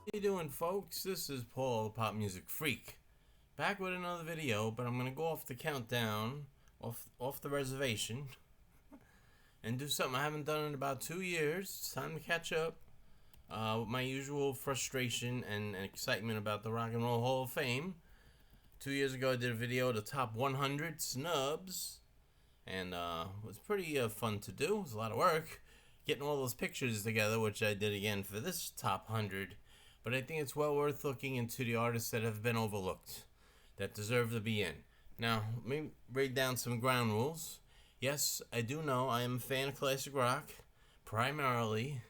How you doing, folks? This is Paul, the Pop Music Freak, back with another video. But I'm gonna go off the countdown, off the reservation, and do something I haven't done in about 2 years. It's time to catch up. With my usual frustration and excitement about the Rock and Roll Hall of Fame. 2 years ago, I did a video of the top 100 snubs, and it was pretty fun to do. It was a lot of work getting all those pictures together, which I did again for this top 100. But I think it's well worth looking into the artists that have been overlooked, that deserve to be in. Now, let me break down some ground rules. Yes, I do know I am a fan of classic rock, primarily,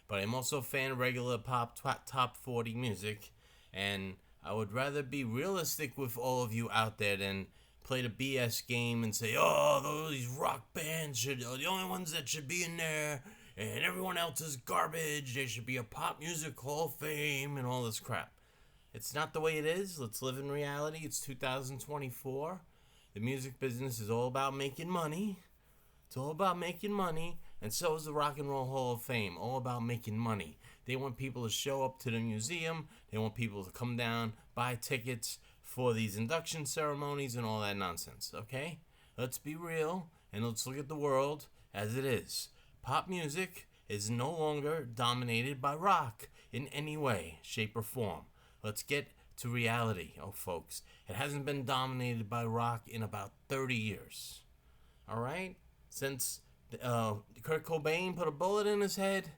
but I'm also a fan of regular pop top 40 music, and I would rather be realistic with all of you out there than play the BS game and say, oh, these rock bands are the only ones that should be in there, and everyone else is garbage. There should be a pop music hall of fame and all this crap. It's not the way it is. Let's live in reality. It's 2024. The music business is all about making money. It's all about making money, and so is the Rock and Roll Hall of Fame, all about making money. They want people to show up to the museum. They want people to come down, buy tickets for these induction ceremonies and all that nonsense, okay? Let's be real, and let's look at the world as it is. Pop music is no longer dominated by rock in any way, shape, or form. Let's get to reality, folks. It hasn't been dominated by rock in about 30 years, all right? Since Kurt Cobain put a bullet in his head,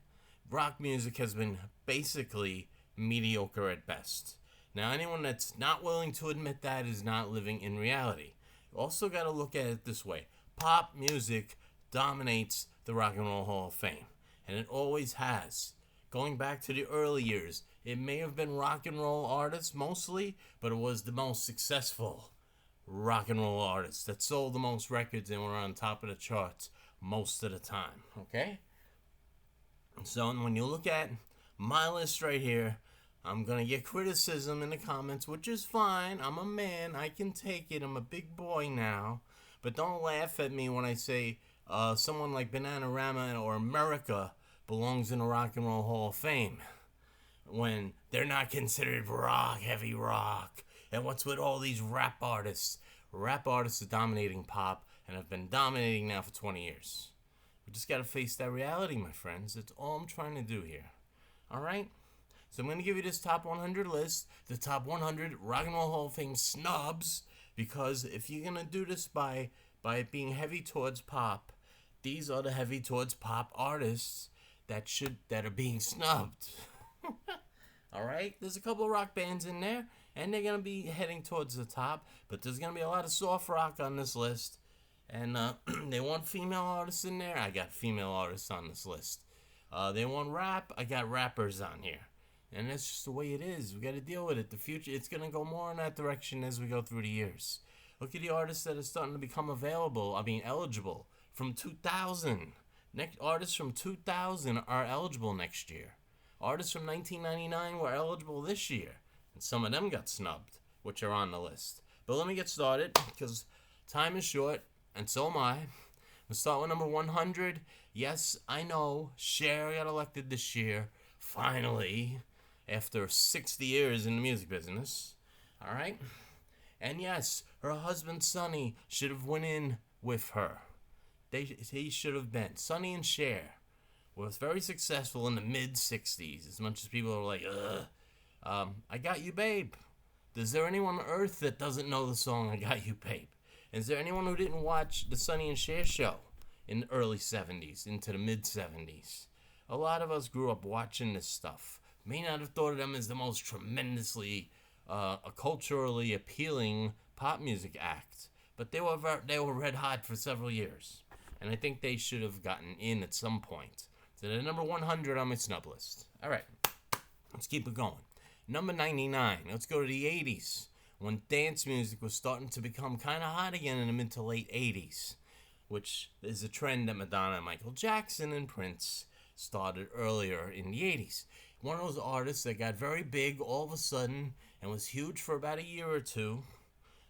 rock music has been basically mediocre at best. Now, anyone that's not willing to admit that is not living in reality. You also got to look at it this way. Pop music dominates the Rock and Roll Hall of Fame, and it always has. Going back to the early years, it may have been rock and roll artists mostly, but it was the most successful rock and roll artists that sold the most records and were on top of the charts most of the time, okay? So when you look at my list right here, I'm going to get criticism in the comments, which is fine. I'm a man. I can take it. I'm a big boy now. But don't laugh at me when I say someone like Bananarama or America belongs in the Rock and Roll Hall of Fame when they're not considered rock, heavy rock. And what's with all these rap artists? Rap artists are dominating pop and have been dominating now for 20 years. We just got to face that reality, my friends. That's all I'm trying to do here. All right? So I'm going to give you this top 100 list, the top 100 Rock and Roll Hall of Fame snubs, because if you're going to do this by it being heavy towards pop, these are the heavy towards pop artists that are being snubbed. All right? There's a couple of rock bands in there, and they're going to be heading towards the top, but there's going to be a lot of soft rock on this list. And they want female artists in there. I got female artists on this list. They want rap. I got rappers on here. And that's just the way it is. We got to deal with it. The future, it's going to go more in that direction as we go through the years. Look at the artists that are starting to become eligible from 2000. Next artists from 2000 are eligible next year. Artists from 1999 were eligible this year. And some of them got snubbed, which are on the list. But let me get started because time is short. And so am I. We'll start with number 100. Yes, I know. Cher got elected this year. Finally. After 60 years in the music business. All right? And yes, her husband, Sonny, should have went in with her. He should have been. Sonny and Cher was very successful in the mid-60s. As much as people are like, I Got You, Babe. Is there anyone on earth that doesn't know the song I Got You, Babe? Is there anyone who didn't watch the Sonny and Cher show in the early 70s into the mid 70s? A lot of us grew up watching this stuff. May not have thought of them as the most tremendously culturally appealing pop music act, but they were red hot for several years, and I think they should have gotten in at some point. So they're number 100 on my snub list. All right, let's keep it going. Number 99. Let's go to the 80s. When dance music was starting to become kind of hot again in the mid to late 80s, which is a trend that Madonna, Michael Jackson, and Prince started earlier in the 80s. One of those artists that got very big all of a sudden and was huge for about a year or two,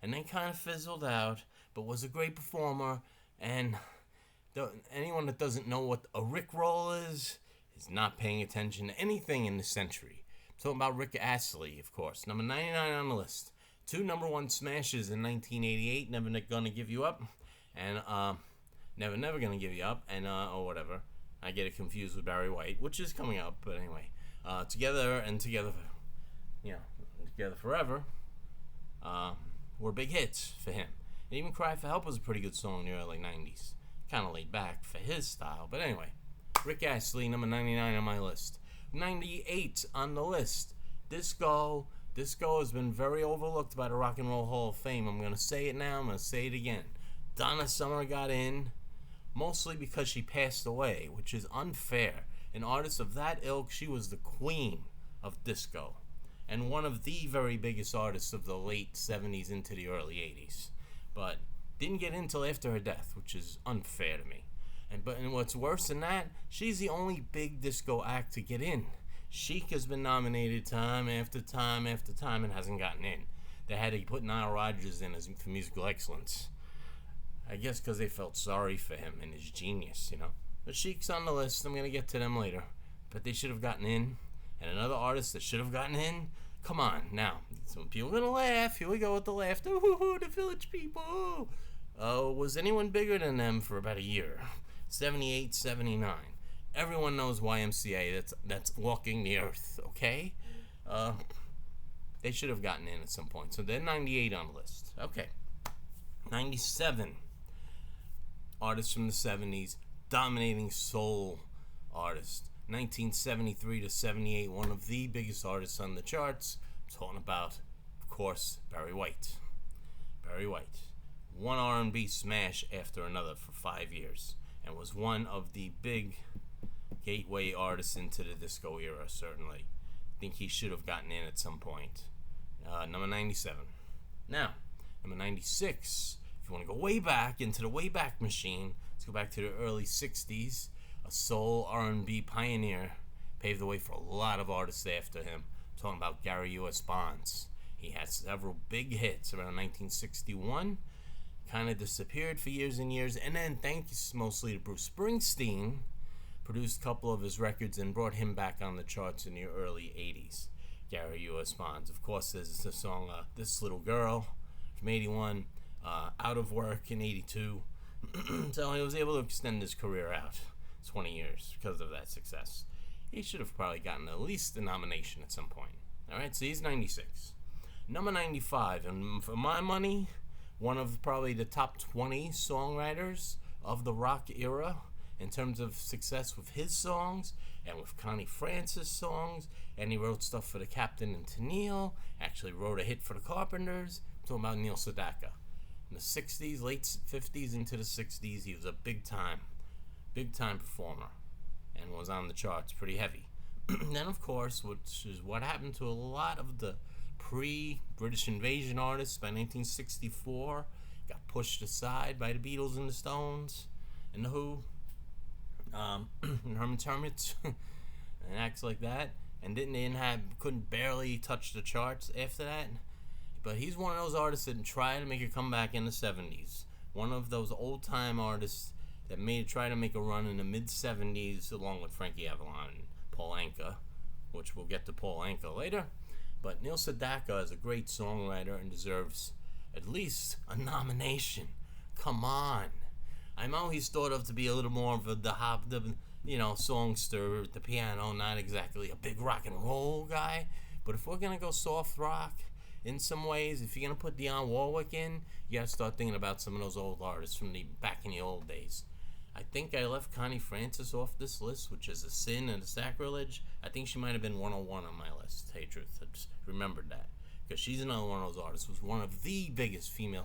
and then kind of fizzled out, but was a great performer. And anyone that doesn't know what a Rickroll is not paying attention to anything in this century. Talking about Rick Astley, of course. Number 99 on the list. 2 number 1 smashes in 1988. Never Gonna Give You Up. And Never Gonna Give You Up. And, or whatever. I get it confused with Barry White, which is coming up. But anyway. Together Forever. Were big hits for him. And even Cry for Help was a pretty good song in the early 90s. Kind of laid back for his style. But anyway. Rick Astley, number 99 on my list. 98 on the list. Disco. Disco has been very overlooked by the Rock and Roll Hall of Fame. I'm going to say it now. I'm going to say it again. Donna Summer got in mostly because she passed away, which is unfair. An artist of that ilk, she was the queen of disco and one of the very biggest artists of the late 70s into the early 80s. But didn't get in until after her death, which is unfair to me. And what's worse than that, she's the only big disco act to get in. Chic has been nominated time after time after time and hasn't gotten in. They had to put Nile Rodgers in for musical excellence. I guess because they felt sorry for him and his genius, you know. But Chic's on the list. I'm going to get to them later. But they should have gotten in. And another artist that should have gotten in. Come on. Now, some people are going to laugh. Here we go with the laughter. Ooh, the Village People. Was anyone bigger than them for about a year? 78, 79. Everyone knows YMCA. That's walking the earth, okay? They should have gotten in at some point. So they're 98 on the list. Okay. 97. Artists from the 70s. Dominating soul artist. 1973 to 78. One of the biggest artists on the charts. I'm talking about, of course, Barry White. Barry White. One R&B smash after another for 5 years. And was one of the big gateway artists into the disco era, certainly. I think he should have gotten in at some point. Number 97. Now, number 96. If you want to go way back into the Wayback Machine, let's go back to the early 60s. A soul R&B pioneer paved the way for a lot of artists after him. I'm talking about Gary U.S. Bonds. He had several big hits around 1961. Kind of disappeared for years and years, and then thanks mostly to Bruce Springsteen, produced a couple of his records and brought him back on the charts in the early 80s. Gary U.S. Bonds. Of course, there's the song This Little Girl from 81, Out of Work in 82. So he was able to extend his career out 20 years because of that success. He should have probably gotten at least a nomination at some point. Alright, so he's 96. Number 95, and for my money, one of probably the top 20 songwriters of the rock era in terms of success with his songs and with Connie Francis songs. And he wrote stuff for the Captain and Tennille. Actually wrote a hit for the Carpenters. I'm talking about Neil Sedaka. In the 60s, late 50s into the 60s, he was a big time performer and was on the charts pretty heavy. Then, of course, which is what happened to a lot of the pre-British invasion artists by 1964, got pushed aside by the Beatles and the Stones and the Who, and Herman's Hermits, and acts like that, and couldn't barely touch the charts after that. But he's one of those artists that tried to make a comeback in the 70s. One of those old-time artists that tried to make a run in the mid-70s, along with Frankie Avalon and Paul Anka, which we'll get to Paul Anka later. But Neil Sedaka is a great songwriter and deserves at least a nomination. Come on. I know he's thought of to be a little more of songster at the piano, not exactly a big rock and roll guy. But if we're going to go soft rock in some ways, if you're going to put Dionne Warwick in, you got to start thinking about some of those old artists from back in the old days. I think I left Connie Francis off this list, which is a sin and a sacrilege. I think she might have been 101 on my list, to tell you the truth. I just remembered that. Because she's another one of those artists, was one of the biggest female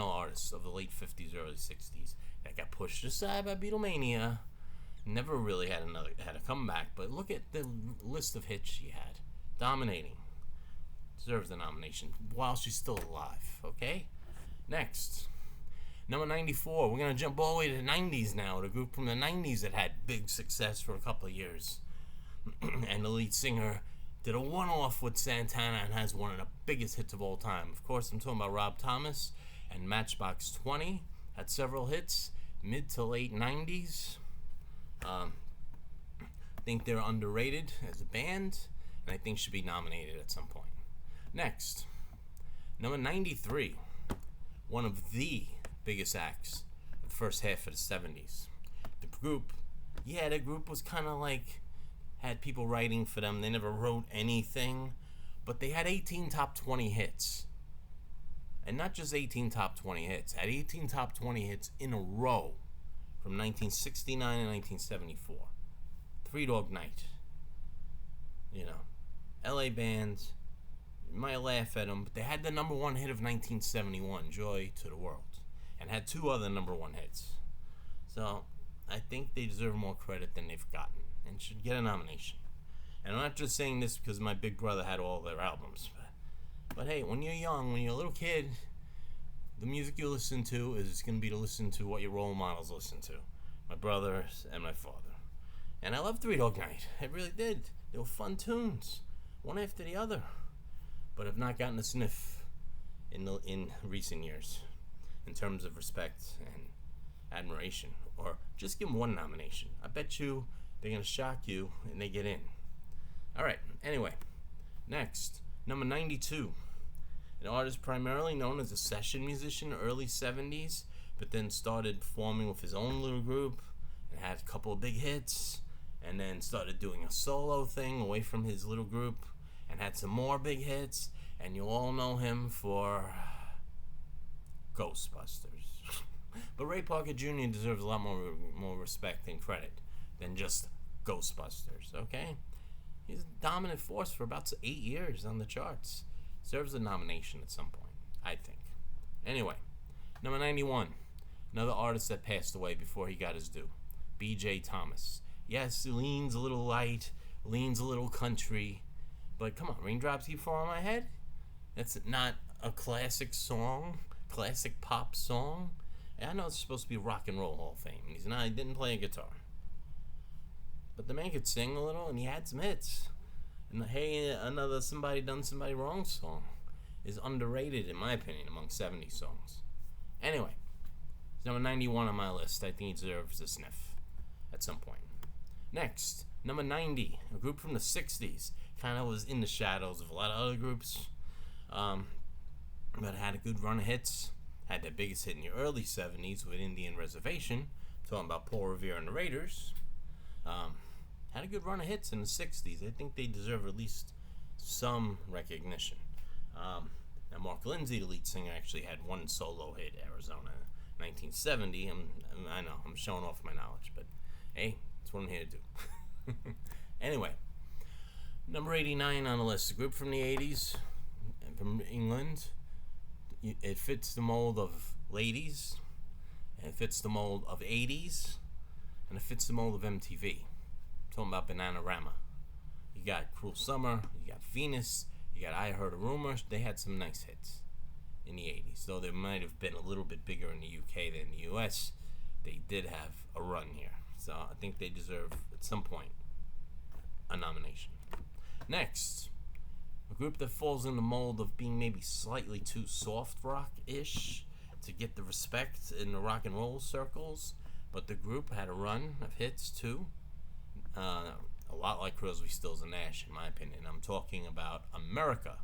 artists of the late 50s, early 60s, that got pushed aside by Beatlemania. Never really had a comeback, but look at the list of hits she had. Dominating. Deserves the nomination while she's still alive, okay? Next. Number 94, we're going to jump all the way to the 90s now. The group from the 90s that had big success for a couple of years. And the lead singer did a one-off with Santana and has one of the biggest hits of all time. Of course, I'm talking about Rob Thomas and Matchbox 20. Had several hits, mid to late 90s. I think they're underrated as a band. and I think should be nominated at some point. Next, number 93, one of the biggest acts of the first half of the 70s. The group was kind of like, had people writing for them. They never wrote anything, but they had 18 top 20 hits. And not just 18 top 20 hits, had 18 top 20 hits in a row from 1969 and 1974. Three Dog Night. You know, LA bands, you might laugh at them, but they had the number one hit of 1971, Joy to the World, and had two other number one hits. So I think they deserve more credit than they've gotten and should get a nomination. And I'm not just saying this because my big brother had all their albums, but hey, when you're young, when you're a little kid, the music you listen to is going to be to listen to what your role models listen to. My brothers and my father. And I loved Three Dog Night. I really did. They were fun tunes, one after the other. But I've not gotten a sniff in recent years in terms of respect and admiration. Or just give them one nomination. I bet you they're going to shock you and they get in. Alright, anyway. Next, number 92. An artist primarily known as a session musician, early 70s, but then started performing with his own little group and had a couple of big hits, and then started doing a solo thing away from his little group and had some more big hits, and you all know him for Ghostbusters. But Ray Parker Jr. deserves a lot more respect and credit than just Ghostbusters, okay? He's a dominant force for about 8 years on the charts. Deserves a nomination at some point, I think. Anyway, number 91. Another artist that passed away before he got his due. B.J. Thomas. Yes, it leans a little light, leans a little country, but come on, Raindrops Keep Falling on My Head? That's not a classic song, classic pop song. And I know it's supposed to be Rock and Roll Hall of Fame, and he didn't play a guitar. But the man could sing a little, and he had some hits. And hey, another Somebody Done Somebody Wrong song is underrated, in my opinion, among 70 songs. Anyway, it's number 91 on my list. I think he deserves a sniff at some point. Next, number 90, a group from the 60s. Kind of was in the shadows of a lot of other groups, but had a good run of hits. Had their biggest hit in the early 70s with Indian Reservation. Talking about Paul Revere and the Raiders. Had a good run of hits in the 60s. I think they deserve at least some recognition. Now, Mark Lindsay, the lead singer, actually had one solo hit, Arizona, 1970. I know, I'm showing off my knowledge, but hey, that's what I'm here to do. Anyway, number 89 on the list, a group from the 80s, from England. It fits the mold of ladies, and it fits the mold of 80s, and it fits the mold of MTV. Talking about Bananarama. You got Cruel Summer, you got Venus, you got I Heard a Rumor. They had some nice hits in the 80s, though they might have been a little bit bigger in the UK than the US. They did have a run here, so I think they deserve at some point a nomination. Next, a group that falls in the mold of being maybe slightly too soft rock-ish to get the respect in the rock and roll circles, but the group had a run of hits too. A lot like Crosby, Stills, and Nash, in my opinion. I'm talking about America.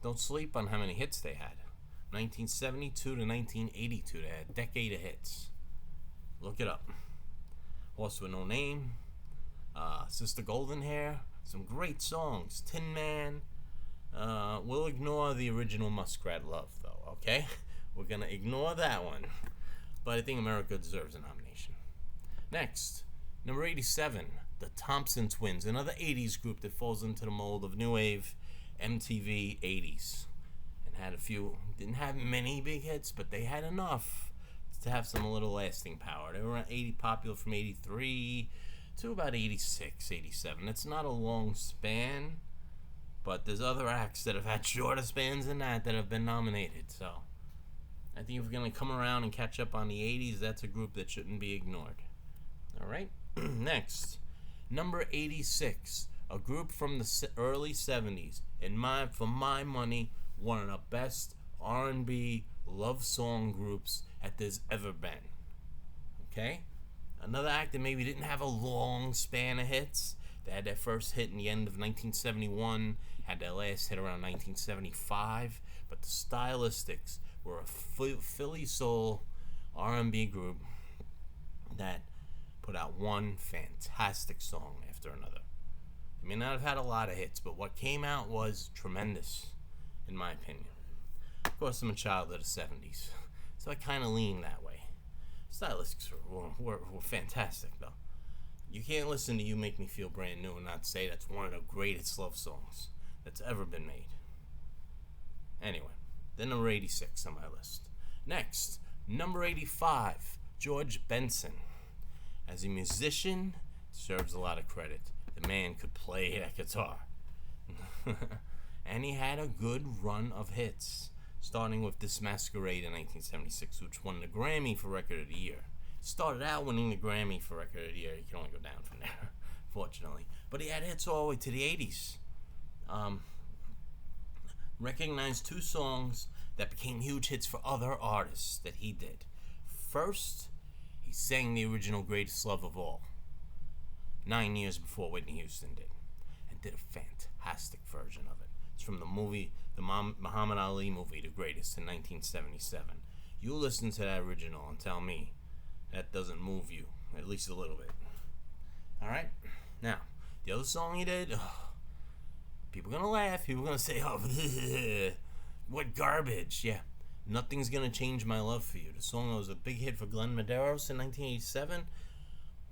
Don't sleep on how many hits they had. 1972 to 1982, they had a decade of hits. Look it up. Horse with No Name, Sister Golden Hair, some great songs. Tin Man. We'll ignore the original Muskrat Love, though, okay? We're going to ignore that one. But I think America deserves a nomination. Next. Number 87, the Thompson Twins, another 80s group that falls into the mold of New Wave, MTV 80s. And had a few, didn't have many big hits, but they had enough to have some little lasting power. They were around 80, popular from 83 to about 86, 87. It's not a long span, but there's other acts that have had shorter spans than that have been nominated. So I think if we're going to come around and catch up on the 80s, that's a group that shouldn't be ignored. All right? Next, number 86, a group from the early 70s. For my money, one of the best R&B love song groups that there's ever been. Okay? Another act that maybe didn't have a long span of hits, They had their first hit in the end of 1971, had their last hit around 1975, but the Stylistics were a Philly soul R&B group that put out one fantastic song after another. They may not have had a lot of hits, but what came out was tremendous, in my opinion. Of course, I'm a child of the 70s, so I kind of lean that way. Stylistics were fantastic, though. You can't listen to You Make Me Feel Brand New and not say that's one of the greatest love songs that's ever been made. Anyway, then number 86 on my list. Next, number 85, George Benson. As a musician, deserves a lot of credit. The man could play that guitar. And he had a good run of hits, starting with This Masquerade in 1976, which won the Grammy for Record of the Year. Started out winning the Grammy for Record of the Year. You can only go down from there, fortunately. But he had hits all the way to the 80s. Recognized two songs that became huge hits for other artists that he did. First, he sang the original Greatest Love of All, 9 years before Whitney Houston did, and did a fantastic version of it. It's from the movie, the Muhammad Ali movie, The Greatest, in 1977. You listen to that original and tell me that doesn't move you, at least a little bit. Alright? Now, the other song he did, people are going to laugh. People are going to say, oh, what garbage. Yeah, Nothing's Gonna Change My Love for You. The song that was a big hit for Glenn Medeiros in 1987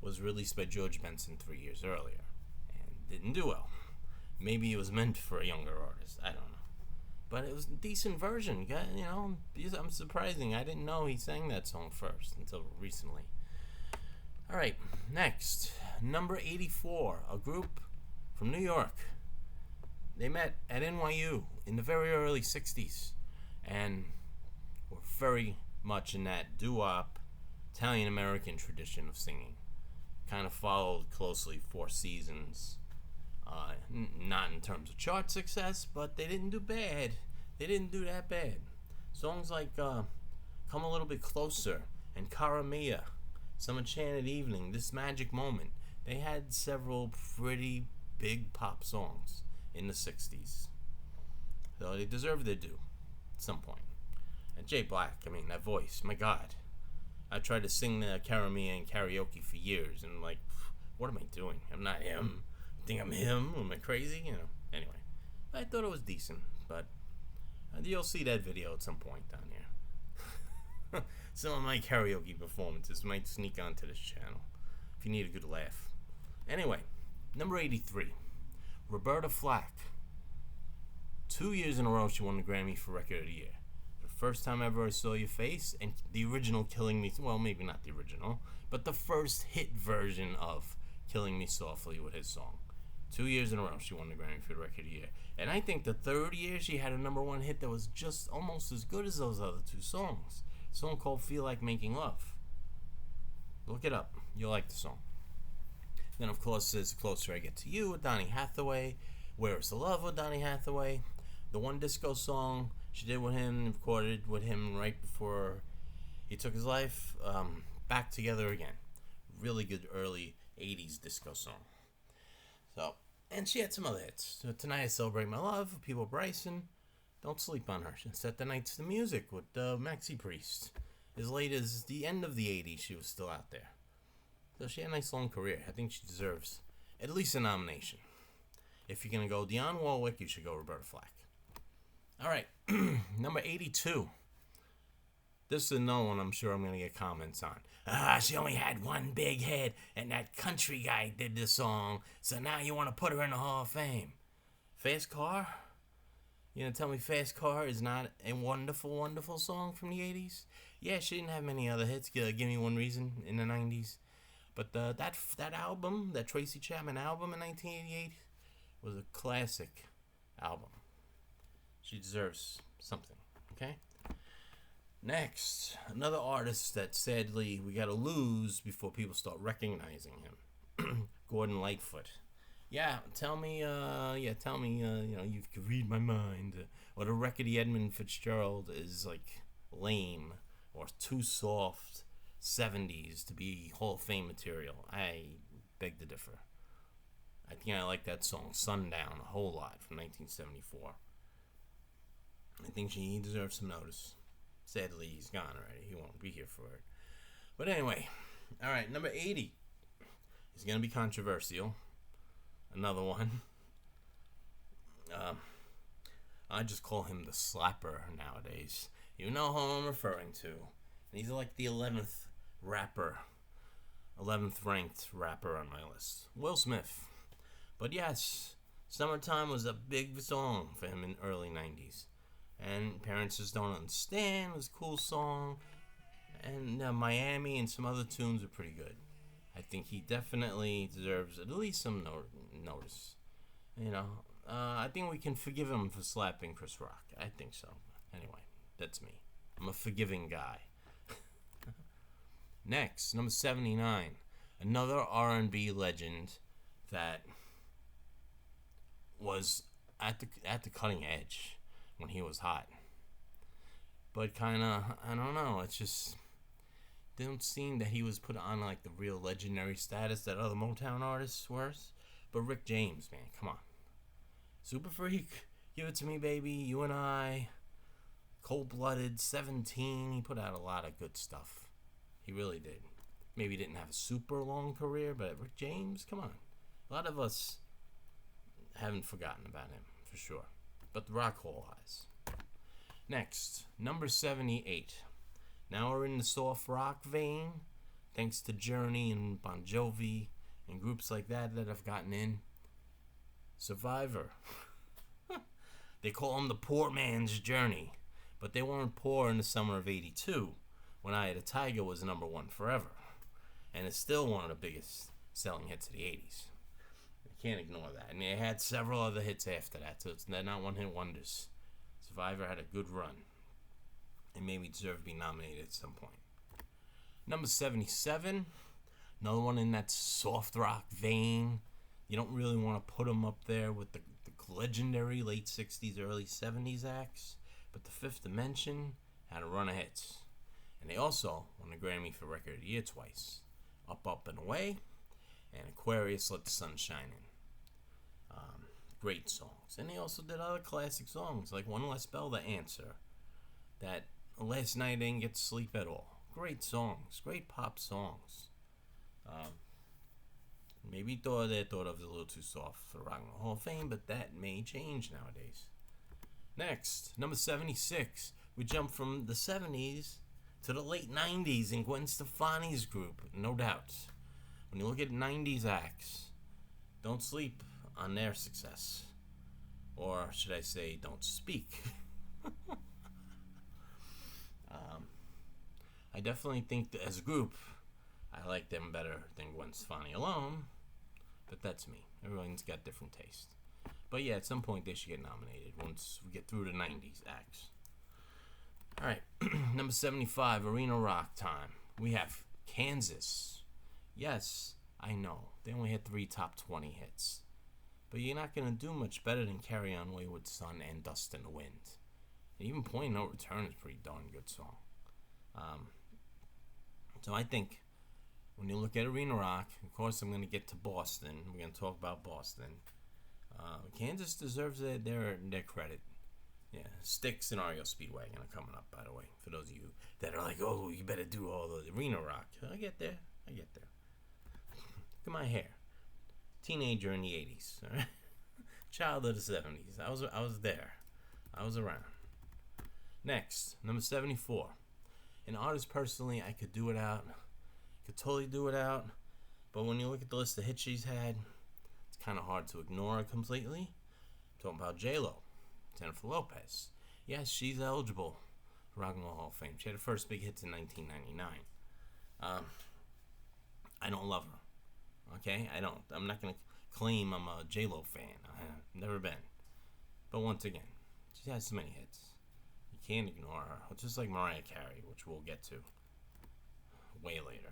was released by George Benson 3 years earlier and didn't do well. Maybe it was meant for a younger artist. I don't know. But it was a decent version. You know, I'm surprising. I didn't know he sang that song first until recently. All right, next. Number 84, a group from New York. They met at NYU in the very early 60s and were very much in that doo-wop Italian-American tradition of singing. Kind of followed closely Four Seasons. Not in terms of chart success, but they didn't do bad. They didn't do that bad. Songs like Come a Little Bit Closer and Cara Mia, Some Enchanted Evening, This Magic Moment. They had several pretty big pop songs in the 60s. So they deserve their due at some point. And Jay Black, I mean, that voice, my God. I tried to sing the Cara Mia in karaoke for years, and I'm like, what am I doing? I'm not him. Think I'm him? Am I crazy? You know. Anyway, I thought it was decent, but you'll see that video at some point down here. Some of my karaoke performances might sneak onto this channel if you need a good laugh. Anyway, number 83, Roberta Flack. 2 years in a row she won the Grammy for Record of the Year. The first time ever I saw your face, and the original Killing Me, well, maybe not the original, but the first hit version of Killing Me Softly with his song. 2 years in a row she won the Grammy for the Record of the Year. And I think the third year she had a number one hit that was just almost as good as those other two songs. A song called Feel Like Making Love. Look it up. You'll like the song. Then, of course, there's The Closer I Get to You with Donny Hathaway. Where Is the Love with Donny Hathaway. The one disco song she did with him, recorded with him right before he took his life. Back Together Again. Really good early 80s disco song. So, and she had some other hits. So Tonight I Celebrate My Love, People Bryson. Don't sleep on her. She set the nights to music with Maxi Priest. As late as the end of the 80s, she was still out there. So she had a nice long career. I think she deserves at least a nomination. If you're going to go Dionne Warwick, you should go Roberta Flack. All right, number 82. This is another one I'm sure I'm going to get comments on. She only had one big hit, and that country guy did the song, so now you want to put her in the Hall of Fame. Fast Car? You gonna tell me Fast Car is not a wonderful, wonderful song from the 80s? Yeah, she didn't have many other hits. Give Me One Reason in the 90s. But that album, that Tracy Chapman album in 1988, was a classic album. She deserves something, okay? Next, another artist that sadly we gotta lose before people start recognizing him. Gordon Lightfoot. Yeah, tell me, you know, you can read my mind. Or the Reckety Edmund Fitzgerald is like lame or too soft 70s to be Hall of Fame material. I beg to differ. I think I like that song Sundown a whole lot from 1974. I think he deserves some notice. Sadly, he's gone already. He won't be here for it. But anyway, all right, number 80 is going to be controversial. Another one. I just call him the slapper nowadays. You know who I'm referring to. And he's like the 11th ranked rapper on my list. Will Smith. But yes, Summertime was a big song for him in early 90s. And Parents Just Don't Understand was a cool song. And Miami and some other tunes are pretty good. I think he definitely deserves at least some notice. You know, I think we can forgive him for slapping Chris Rock. I think so. Anyway, that's me. I'm a forgiving guy. Next, number 79. Another R&B legend that was at the cutting edge when he was hot. But kind of, I don't know, it's just didn't seem that he was put on like the real legendary status that other Motown artists were. But Rick James, man, come on. Super Freak, Give It To Me Baby, You and I, Cold Blooded, 17. He put out a lot of good stuff. He really did. Maybe he didn't have a super long career, but Rick James, come on. A lot of us haven't forgotten about him, for sure. But the Rock Hall has. Next, number 78. Now we're in the soft rock vein, thanks to Journey and Bon Jovi and groups like that have gotten in. Survivor. They call him the poor man's Journey, but they weren't poor in the summer of 82 when Eye of the Tiger was number one forever. And it's still one of the biggest selling hits of the 80s. You can't ignore that. And they had several other hits after that, so they're not one-hit wonders. Survivor had a good run and maybe deserve to be nominated at some point. Number 77, another one in that soft rock vein. You don't really want to put him up there with the legendary late 60s, early 70s acts, but the Fifth Dimension had a run of hits. And they also won a Grammy for Record of the Year twice. Up, Up, and Away, and Aquarius, Let the Sun Shine In. Great songs. And they also did other classic songs, like One Less Bell to Answer, that Last Night I Didn't Get to Sleep at All. Great songs, great pop songs. Maybe they thought of it a little too soft for the Rock and Roll Hall of Fame, but that may change nowadays. Next, number 76. We jump from the 70s to the late 90s in Gwen Stefani's group, no doubt. When you look at 90s acts, don't sleep on their success. Or should I say, don't speak. I definitely think that as a group, I like them better than Gwen Stefani alone. But that's me. Everyone's got different taste. But yeah, at some point they should get nominated once we get through the 90s acts. Alright, number 75, Arena Rock time. We have Kansas. Yes, I know. They only had 3 top 20 hits. But you're not going to do much better than Carry On Wayward Son and Dust in the Wind. And even Point No Return is a pretty darn good song. So I think when you look at Arena Rock, of course I'm going to get to Boston. We're going to talk about Boston. Kansas deserves their credit. Yeah, Styx and REO Speedwagon are coming up, by the way. For those of you that are like, oh, you better do all the Arena Rock. I get there. Look at my hair. Teenager in the 80s. All right? Child of the 70s. I was there. I was around. Next, number 74. An artist personally I could do without. Could totally do without. But when you look at the list of hits she's had, it's kind of hard to ignore her completely. I'm talking about J-Lo. Jennifer Lopez. Yes, she's eligible for Rock and Roll Hall of Fame. She had her first big hits in 1999. I don't love her. Okay? I don't. I'm not going to claim I'm a J-Lo fan. I've never been. But once again, she has so many hits. You can't ignore her. Just like Mariah Carey, which we'll get to way later.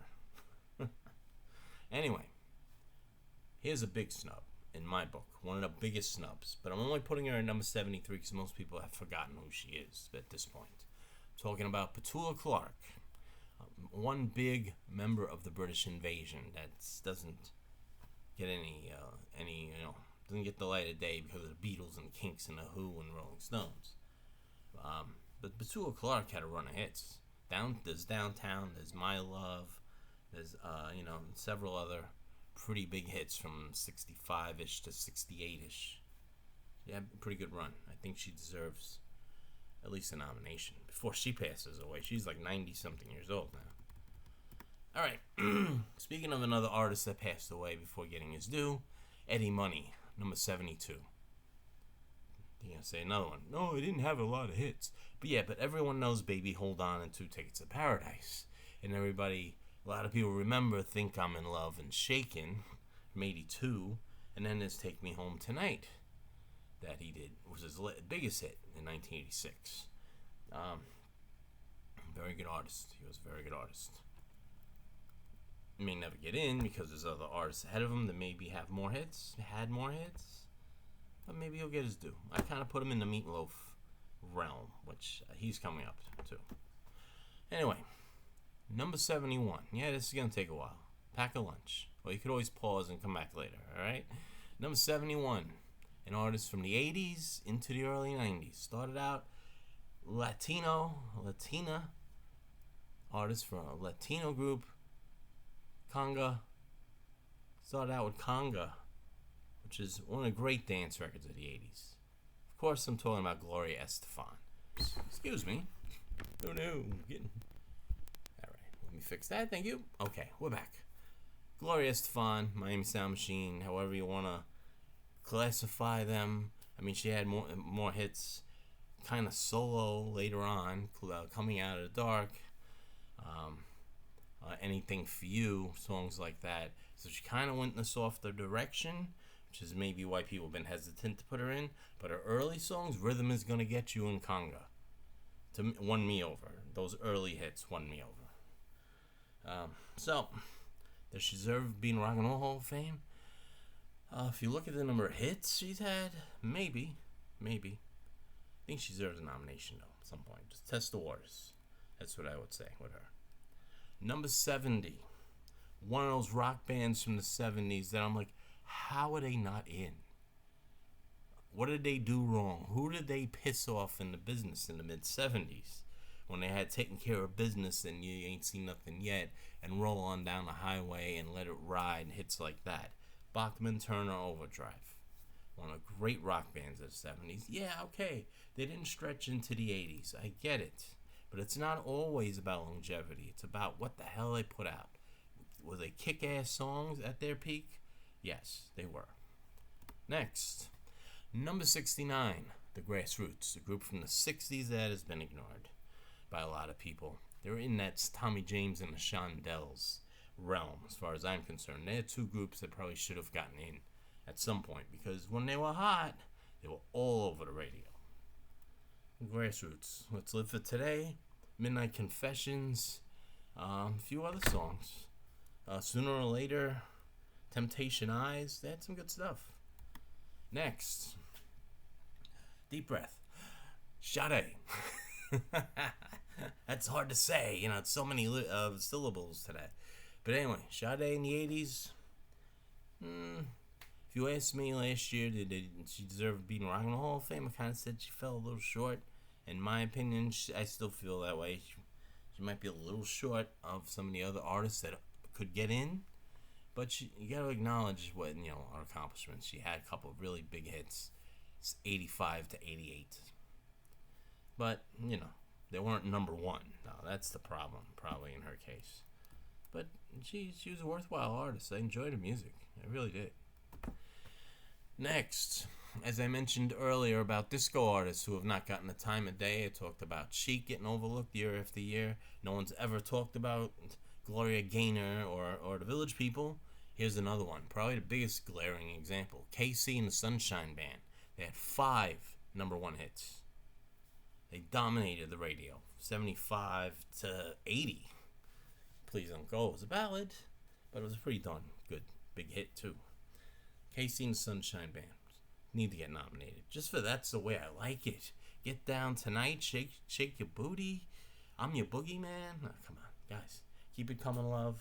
Anyway, here's a big snub. In my book, one of the biggest snubs. But I'm only putting her at number 73 because most people have forgotten who she is at this point. I'm talking about Petula Clark, one big member of the British invasion that doesn't get any doesn't get the light of day because of the Beatles and the Kinks and the Who and Rolling Stones. But Beulah Clark had a run of hits. There's Downtown, there's My Love, there's several other pretty big hits from 65-ish to 68-ish. Yeah, pretty good run. I think she deserves at least a nomination before she passes away. She's like 90-something years old now. All right. Speaking of another artist that passed away before getting his due, Eddie Money, number 72. You're going to say another one. No, he didn't have a lot of hits. But everyone knows Baby Hold On and 2 Tickets to Paradise. And a lot of people remember Think I'm in Love and Shakin' from 82. And then there's Take Me Home Tonight that he did, was his biggest hit in 1986. Very good artist. He was a very good artist. He may never get in because there's other artists ahead of him that maybe had more hits. But maybe he'll get his due. I kind of put him in the Meatloaf realm, which he's coming up to. Anyway, number 71. Yeah, this is going to take a while. Pack a lunch. Well, you could always pause and come back later, alright? Number 71. An artist from the 80s into the early 90s. Started out Latina artist from a Latino group. Conga. Started out with Conga, which is one of the great dance records of the 80s. Of course, I'm talking about Gloria Estefan. Excuse me. Oh no. Alright, let me fix that. Thank you. Okay, we're back. Gloria Estefan, Miami Sound Machine, however you want to classify them. I mean, she had more hits, kind of solo later on, Coming Out of the Dark, Anything for You, songs like that. So she kind of went in a softer direction, which is maybe why people have been hesitant to put her in. But her early songs, Rhythm Is Gonna Get You and Conga, won me over. Those early hits won me over. So, does she deserve being Rock and Roll Hall of Fame? If you look at the number of hits she's had, maybe. I think she deserves a nomination, though, at some point. Just test the waters. That's what I would say with her. Number 70. One of those rock bands from the 70s that I'm like, how are they not in? What did they do wrong? Who did they piss off in the business in the mid-70s? When they had taken care of business and You Ain't Seen Nothing Yet and Roll On Down the Highway and Let It Ride and hits like that. Bachman Turner Overdrive. One of the great rock bands of the 70s. Yeah, okay. They didn't stretch into the 80s. I get it. But it's not always about longevity. It's about what the hell they put out. Were they kick-ass songs at their peak? Yes, they were. Next. Number 69. The Grassroots. A group from the 60s that has been ignored by a lot of people. They're in that Tommy James and the Shondells realm, as far as I'm concerned. They're two groups that probably should have gotten in at some point, because when they were hot, they were all over the radio. Grassroots, Let's Live for Today, Midnight Confessions, a few other songs. Sooner or Later, Temptation Eyes, they had some good stuff. Next, deep breath, Sade. That's hard to say, it's so many syllables today. But anyway, Sade in the 80s. If you asked me last year, did she deserve being Rock and Roll Hall of Fame? I kind of said she fell a little short. In my opinion, I still feel that way. She might be a little short of some of the other artists that could get in. But you got to acknowledge what, her accomplishments. She had a couple of really big hits. It's 85 to 88. But, they weren't number one. No, that's the problem, probably in her case. But she was a worthwhile artist. I enjoyed her music. I really did. Next, as I mentioned earlier about disco artists who have not gotten the time of day, I talked about Chic getting overlooked year after year. No one's ever talked about Gloria Gaynor or the Village People. Here's another one, probably the biggest glaring example. KC and the Sunshine Band. They had 5 number one hits. They dominated the radio, 75 to 80. Please Don't Go was a ballad, but it was a pretty darn good big hit too. KC and the Sunshine Band need to get nominated. Just for That's the Way I Like It. Get Down Tonight, Shake Your Booty. I'm Your Boogeyman. Oh, come on, guys. Keep It Coming, Love.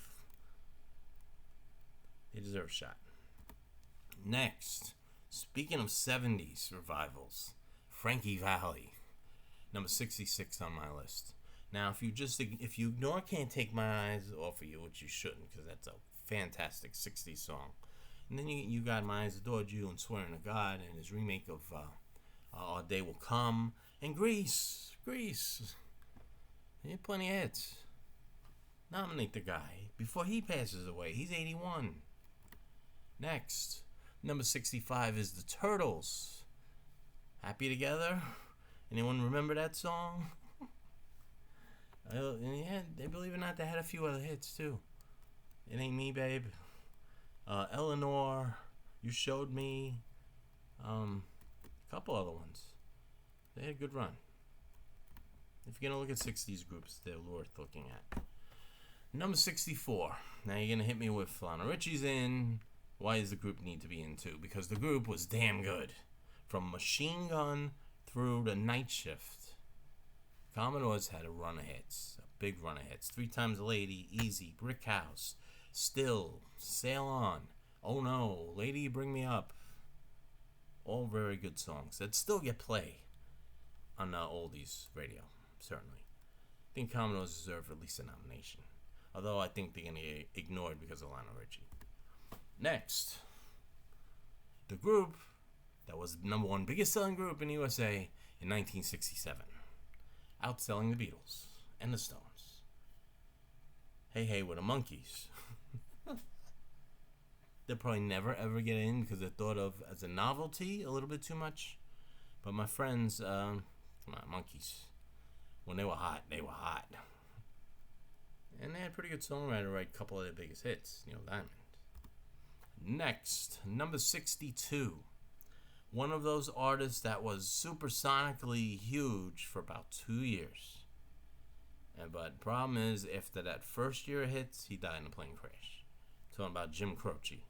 They deserve a shot. Next, speaking of 70s revivals, Frankie Valli, number 66 on my list. Now, if you ignore Can't Take My Eyes Off of You, which you shouldn't, because that's a fantastic 60s song. And then you got My Eyes Adored You and Swearing to God and his remake of Our Day Will Come and Grease. He had plenty of hits. Nominate the guy before he passes away. He's 81. Next, number 65 is the Turtles. Happy Together? Anyone remember that song? Yeah, they believe it or not, they had a few other hits too. It Ain't Me, Babe. Eleanor, You Showed Me. A couple other ones. They had a good run. If you're going to look at 60s groups, they're worth looking at. Number 64. Now you're going to hit me with Lionel Richie's in. Why does the group need to be in too? Because the group was damn good. From Machine Gun through the Night Shift. Commodores had a run of hits. A big run of hits. 3 Times a Lady, Easy, Brick House, Still, Sail On, Oh No, Lady Bring Me Up. All very good songs that still get play on oldies radio, certainly. I think Commodores deserve at least a nomination. Although I think they're going to get ignored because of Lionel Richie. Next, the group that was the number 1 biggest selling group in the USA in 1967. Outselling the Beatles and the Stones. Hey Hey with the Monkees. They'll probably never ever get in because they're thought of as a novelty a little bit too much. But my friends, Monkees, when they were hot, they were hot. And they had a pretty good songwriter write a couple of their biggest hits, Neil Diamond. Next, number 62. One of those artists that was supersonically huge for about 2 years. But problem is, after that first year of hits, he died in a plane crash. Talking about Jim Croce.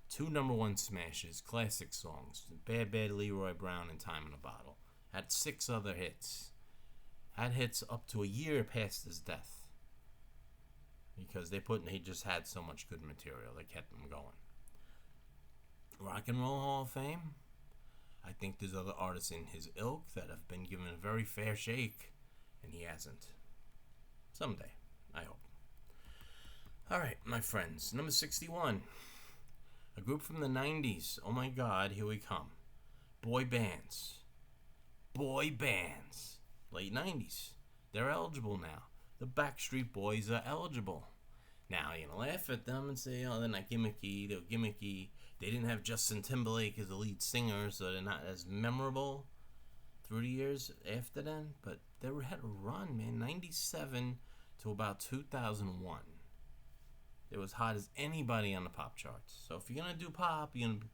2 number 1 smashes, classic songs. Bad Bad Leroy Brown and Time in a Bottle. Had 6 other hits. Had hits up to a year past his death. Because he just had so much good material that kept him going. Rock and Roll Hall of Fame. I think there's other artists in his ilk that have been given a very fair shake, and he hasn't. Someday, I hope. Alright, my friends. Number 61. A group from the 90s. Oh my God, here we come. Boy bands. Late 90s. They're eligible now. The Backstreet Boys are eligible. Now, you're going to laugh at them and say, oh, they're not gimmicky, they're gimmicky. They didn't have Justin Timberlake as the lead singer, so they're not as memorable through the years after then. But they had a run, man, 97 to about 2001. They was hot as anybody on the pop charts. So if you're going to do pop, you're going to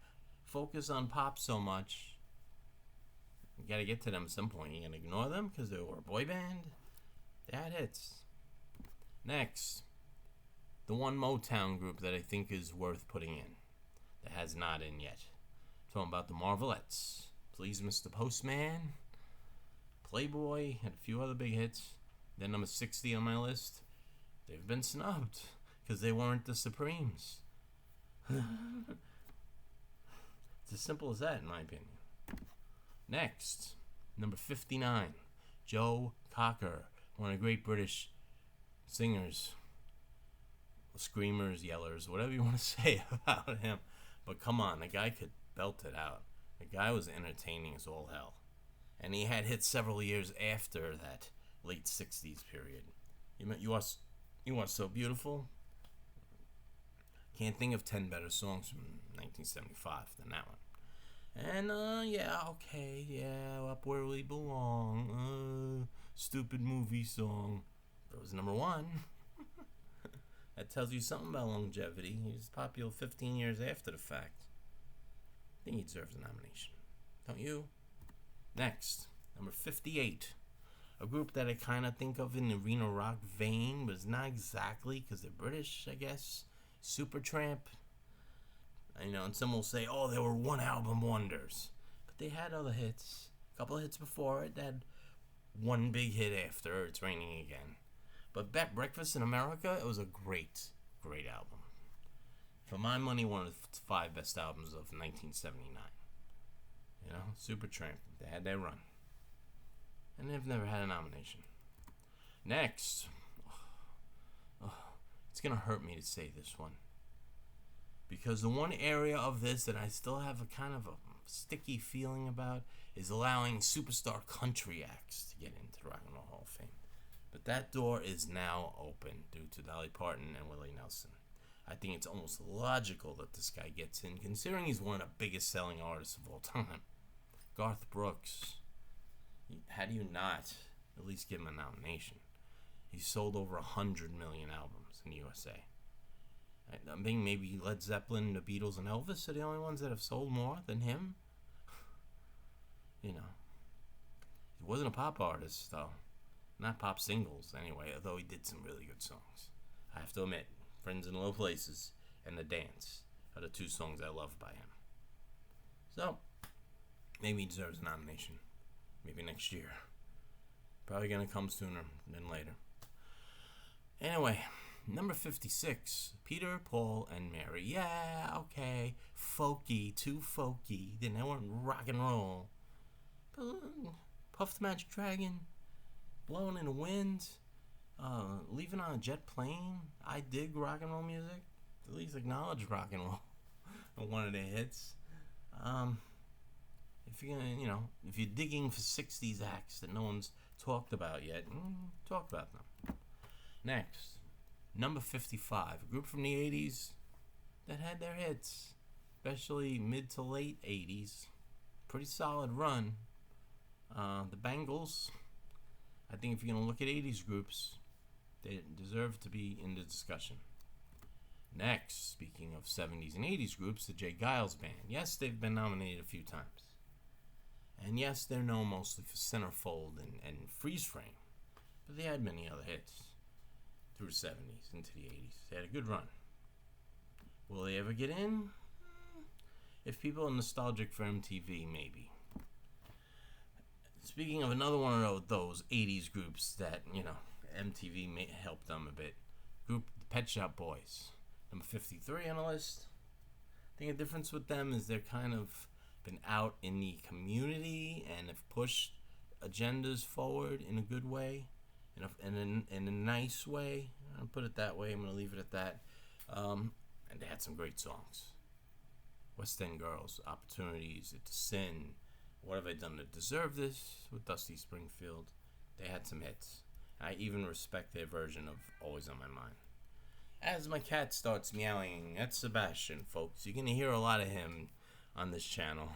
focus on pop so much, you got to get to them at some point. You're going to ignore them because they were a boy band? They had hits. Next, the one Motown group that I think is worth putting in, that has not in yet. Talking about the Marvelettes. Please, Mr. Postman. Playboy had a few other big hits. They're number 60 on my list. They've been snubbed because they weren't the Supremes. It's as simple as that, in my opinion. Next, number 59, Joe Cocker. One of the great British singers, screamers, yellers, whatever you want to say about him. But come on, the guy could belt it out. The guy was entertaining as all hell. And he had hits several years after that late 60s period. You are so beautiful. Can't think of 10 better songs from 1975 than that one. And, Up Where We Belong. Stupid movie song. But it was number 1. That tells you something about longevity. He was popular 15 years after the fact. I think he deserves a nomination. Don't you? Next, number 58. A group that I kind of think of in the arena rock vein, but it's not exactly because they're British, I guess. Supertramp. And some will say, oh, they were one album wonders. But they had other hits. A couple of hits before it. They had one big hit after It's Raining Again. But Breakfast in America, it was a great, great album. For my money, one of the 5 best albums of 1979. You know, Supertramp. They had their run. And they've never had a nomination. Next. It's going to hurt me to say this one. Because the one area of this that I still have a kind of a sticky feeling about is allowing superstar country acts to get into the Rock and Roll Hall of Fame. But that door is now open due to Dolly Parton and Willie Nelson. I think it's almost logical that this guy gets in, considering he's one of the biggest selling artists of all time. Garth Brooks. How do you not at least give him a nomination? He sold over 100 million albums in the USA. I think maybe Led Zeppelin, the Beatles, and Elvis are the only ones that have sold more than him. You know. He wasn't a pop artist, though. Not pop singles, anyway, although he did some really good songs. I have to admit, Friends in Low Places and The Dance are the 2 songs I love by him. So, maybe he deserves a nomination. Maybe next year. Probably going to come sooner than later. Anyway, number 56, Peter, Paul, and Mary. Yeah, okay. Folky, too folky. Then they weren't rock and roll. Puff the Magic Dragon, Blowing in the Wind, Leaving on a Jet Plane. I dig rock and roll music. At least acknowledge rock and roll. One of their hits. If you're gonna, if you're digging for 60s acts that no one's talked about yet, talk about them. Next, number 55, a group from the 80s that had their hits, especially mid to late 80s. Pretty solid run. The Bangles. I think if you're gonna look at 80s groups, they deserve to be in the discussion. Next, speaking of 70s and 80s groups, the Jay Giles Band. Yes, they've been nominated a few times. And yes, they're known mostly for Centerfold and Freeze Frame. But they had many other hits through the 70s into the 80s. They had a good run. Will they ever get in? If people are nostalgic for MTV, maybe. Speaking of another one of those 80s groups that, MTV may help them a bit. Group, the Pet Shop Boys. Number 53 on the list. I think the difference with them is they're kind of been out in the community and have pushed agendas forward in a good way, in a nice way. I'll put it that way. I'm going to leave it at that. And they had some great songs. West End Girls, Opportunities, It's a Sin, What Have I Done to Deserve This with Dusty Springfield. They had some hits. I even respect their version of Always on My Mind. As my cat starts meowing, that's Sebastian, folks. You're going to hear a lot of him on this channel.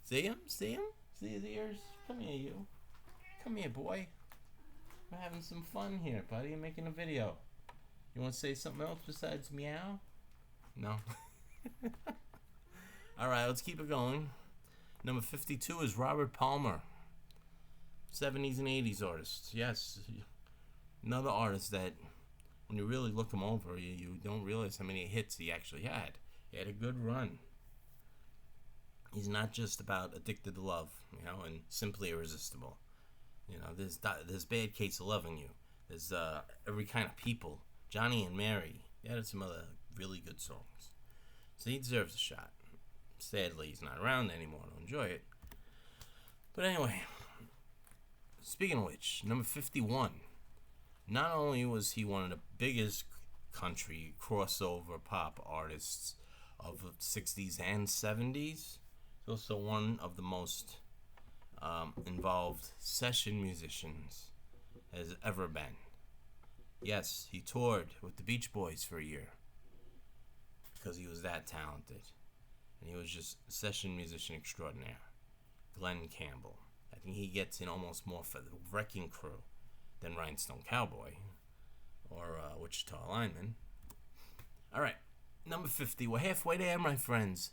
See him? See him? See his ears? Come here, you. Come here, boy. We're having some fun here, buddy. I'm making a video. You want to say something else besides meow? No? Alright, let's keep it going. Number 52 is Robert Palmer. 70s and 80s artist. Yes. Another artist that, when you really look him over, you don't realize how many hits he actually had. He had a good run. He's not just about Addicted to Love, and Simply Irresistible. There's Bad Case of Loving You. There's Every Kind of People. Johnny and Mary. He had some other really good songs. So he deserves a shot. Sadly, he's not around anymore to enjoy it. But anyway, speaking of which, number 51. Not only was he one of the biggest country crossover pop artists of the 60s and 70s, he's also one of the most involved session musicians has ever been. Yes, he toured with the Beach Boys for a year because he was that talented. And he was just a session musician extraordinaire. Glenn Campbell. I think he gets in almost more for the Wrecking Crew than Rhinestone Cowboy or Wichita Lineman. All right, number 50. We're halfway there, my friends.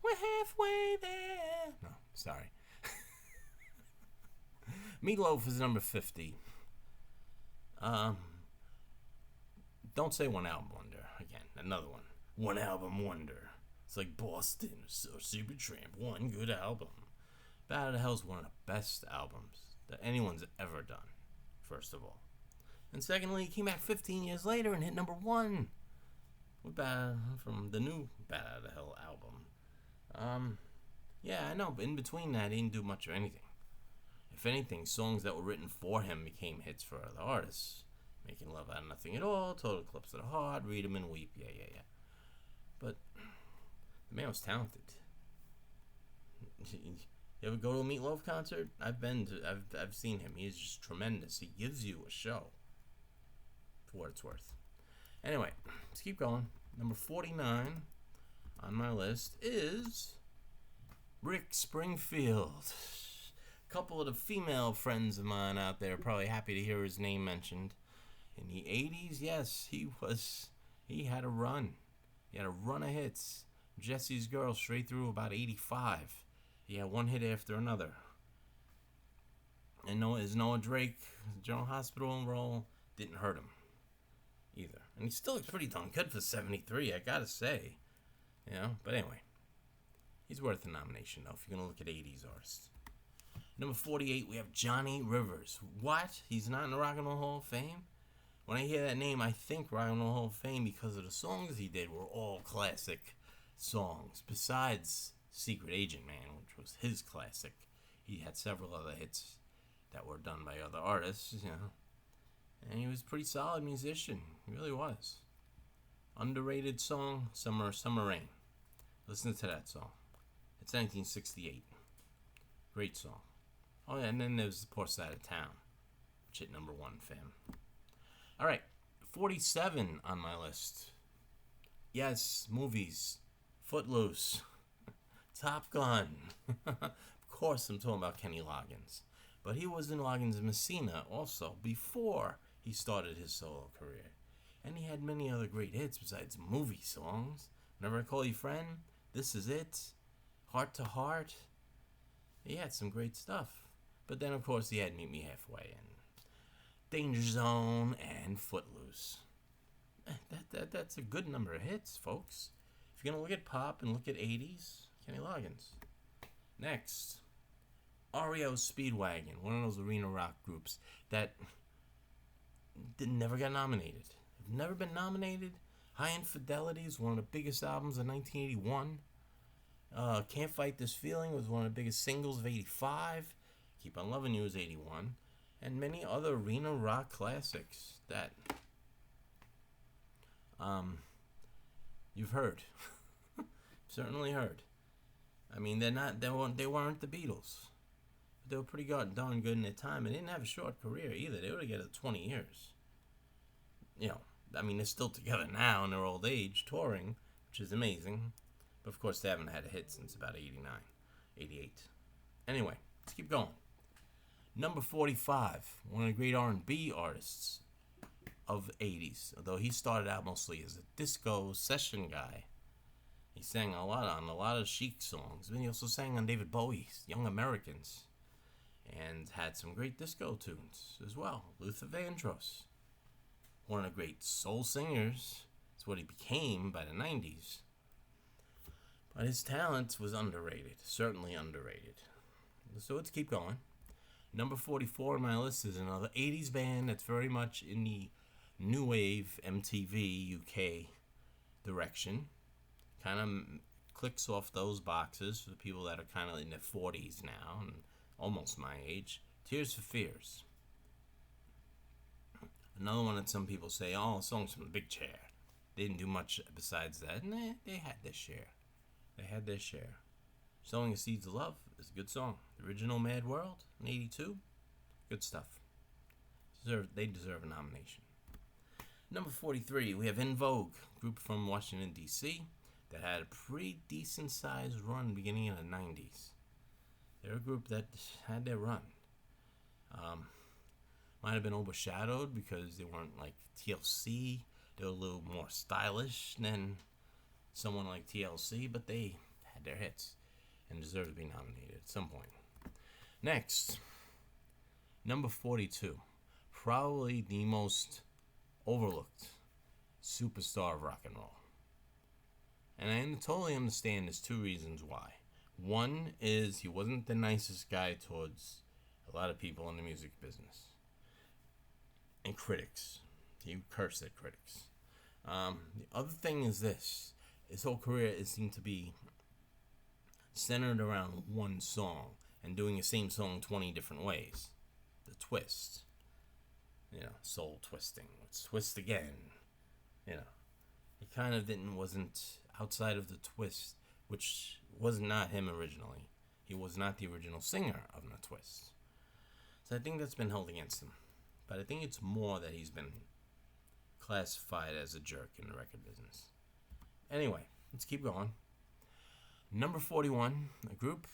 We're halfway there. No, sorry. Meatloaf is number 50. Don't say one album wonder. Again, another one. One album wonder. It's like Boston or Supertramp. One good album. Bad to Hell's one of the best albums that anyone's ever done, first of all. And secondly, he came back 15 years later and hit number 1 from the new Bat Out of Hell album. Yeah, I know, but in between that, he didn't do much of anything. If anything, songs that were written for him became hits for other artists. Making Love Out of Nothing at All, Total Eclipse of the Heart, Read 'Em and Weep, yeah. But the man was talented. You ever go to a Meatloaf concert? I've seen him. He is just tremendous. He gives you a show, for what it's worth. Anyway, let's keep going. Number 49 on my list is Rick Springfield. A couple of the female friends of mine out there are probably happy to hear his name mentioned. In the 80s, yes, he had a run. He had a run of hits. Jesse's Girl straight through about 85. He had one hit after another. And his Noah Drake General Hospital role didn't hurt him either. And he still looks pretty darn good for 73, I gotta say. But anyway. He's worth a nomination, though, if you're gonna look at 80s artists. Number 48, we have Johnny Rivers. What? He's not in the Rock and Roll Hall of Fame? When I hear that name, I think Rock and Roll Hall of Fame because of the songs he did were all classic songs. Besides Secret Agent Man, which was his classic. He had several other hits that were done by other artists, And he was a pretty solid musician. He really was. Underrated song, Summer Rain. Listen to that song. It's 1968. Great song. Oh, yeah, and then there's The Poor Side of Town, which hit number 1, fam. All right, 47 on my list. Yes, movies. Footloose. Top Gun. Of course, I'm talking about Kenny Loggins. But he was in Loggins Messina also before he started his solo career. And he had many other great hits besides movie songs. Whenever I Call You Friend, This Is It, Heart to Heart. He had some great stuff. But then, of course, he had Meet Me Halfway and Danger Zone and Footloose. That's a good number of hits, folks. If you're going to look at pop and look at 80s, Kenny Loggins. Next, REO Speedwagon, one of those arena rock groups that never got nominated. Have never been nominated. High Infidelity is one of the biggest albums of 1981. Can't Fight This Feeling was one of the biggest singles of 85. Keep on Loving You was 81. And many other arena rock classics that you've heard. Certainly heard. I mean, they weren't the Beatles. But they were pretty darn good in their time. And they didn't have a short career either. They were together 20 years. I mean, they're still together now in their old age, touring, which is amazing. But of course, they haven't had a hit since about 89, 88. Anyway, let's keep going. Number 45, one of the great R&B artists of the 80s. Although he started out mostly as a disco session guy. He sang on a lot of Chic songs. But he also sang on David Bowie's Young Americans. And had some great disco tunes as well. Luther Vandross. One of the great soul singers. That's what he became by the 90s. But his talent was underrated. Certainly underrated. So let's keep going. Number 44 on my list is another 80s band that's very much in the new wave MTV UK direction. Kind of clicks off those boxes for the people that are kind of in their 40s now and almost my age. Tears for Fears. Another one that some people say, oh, songs from the Big Chair. They didn't do much besides that. And they had their share. They had their share. Sowing the Seeds of Love is a good song. The original Mad World in 82. Good stuff. They deserve a nomination. Number 43, we have In Vogue, group from Washington, D.C. that had a pretty decent sized run beginning in the 90s. They're a group that had their run. Might have been overshadowed because they weren't like TLC. They were a little more stylish than someone like TLC, but they had their hits and deserve to be nominated at some point. Next, number 42, probably the most overlooked superstar of rock and roll. And I totally understand there's two reasons why. One is he wasn't the nicest guy towards a lot of people in the music business. And critics. He cursed at critics. The other thing is this. His whole career it seemed to be centered around one song and doing the same song 20 different ways. The twist. Soul twisting. Let's twist again. It kind of wasn't outside of the twist, which was not him originally. He was not the original singer of the twist. So I think that's been held against him. But I think it's more that he's been classified as a jerk in the record business. Anyway, let's keep going. Number 41, a group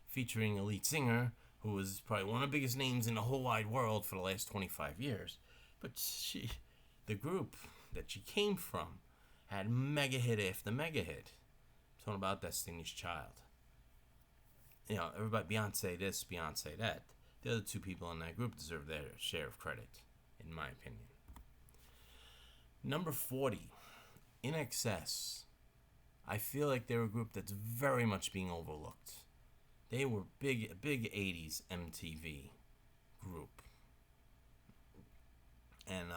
featuring a lead singer who was probably one of the biggest names in the whole wide world for the last 25 years. But the group that she came from had mega hit after mega hit. I'm talking about Destiny's Child. Everybody, Beyonce this, Beyonce that. The other two people in that group deserve their share of credit, in my opinion. Number 40, In Excess. I feel like they're a group that's very much being overlooked. They were big 80s MTV group. And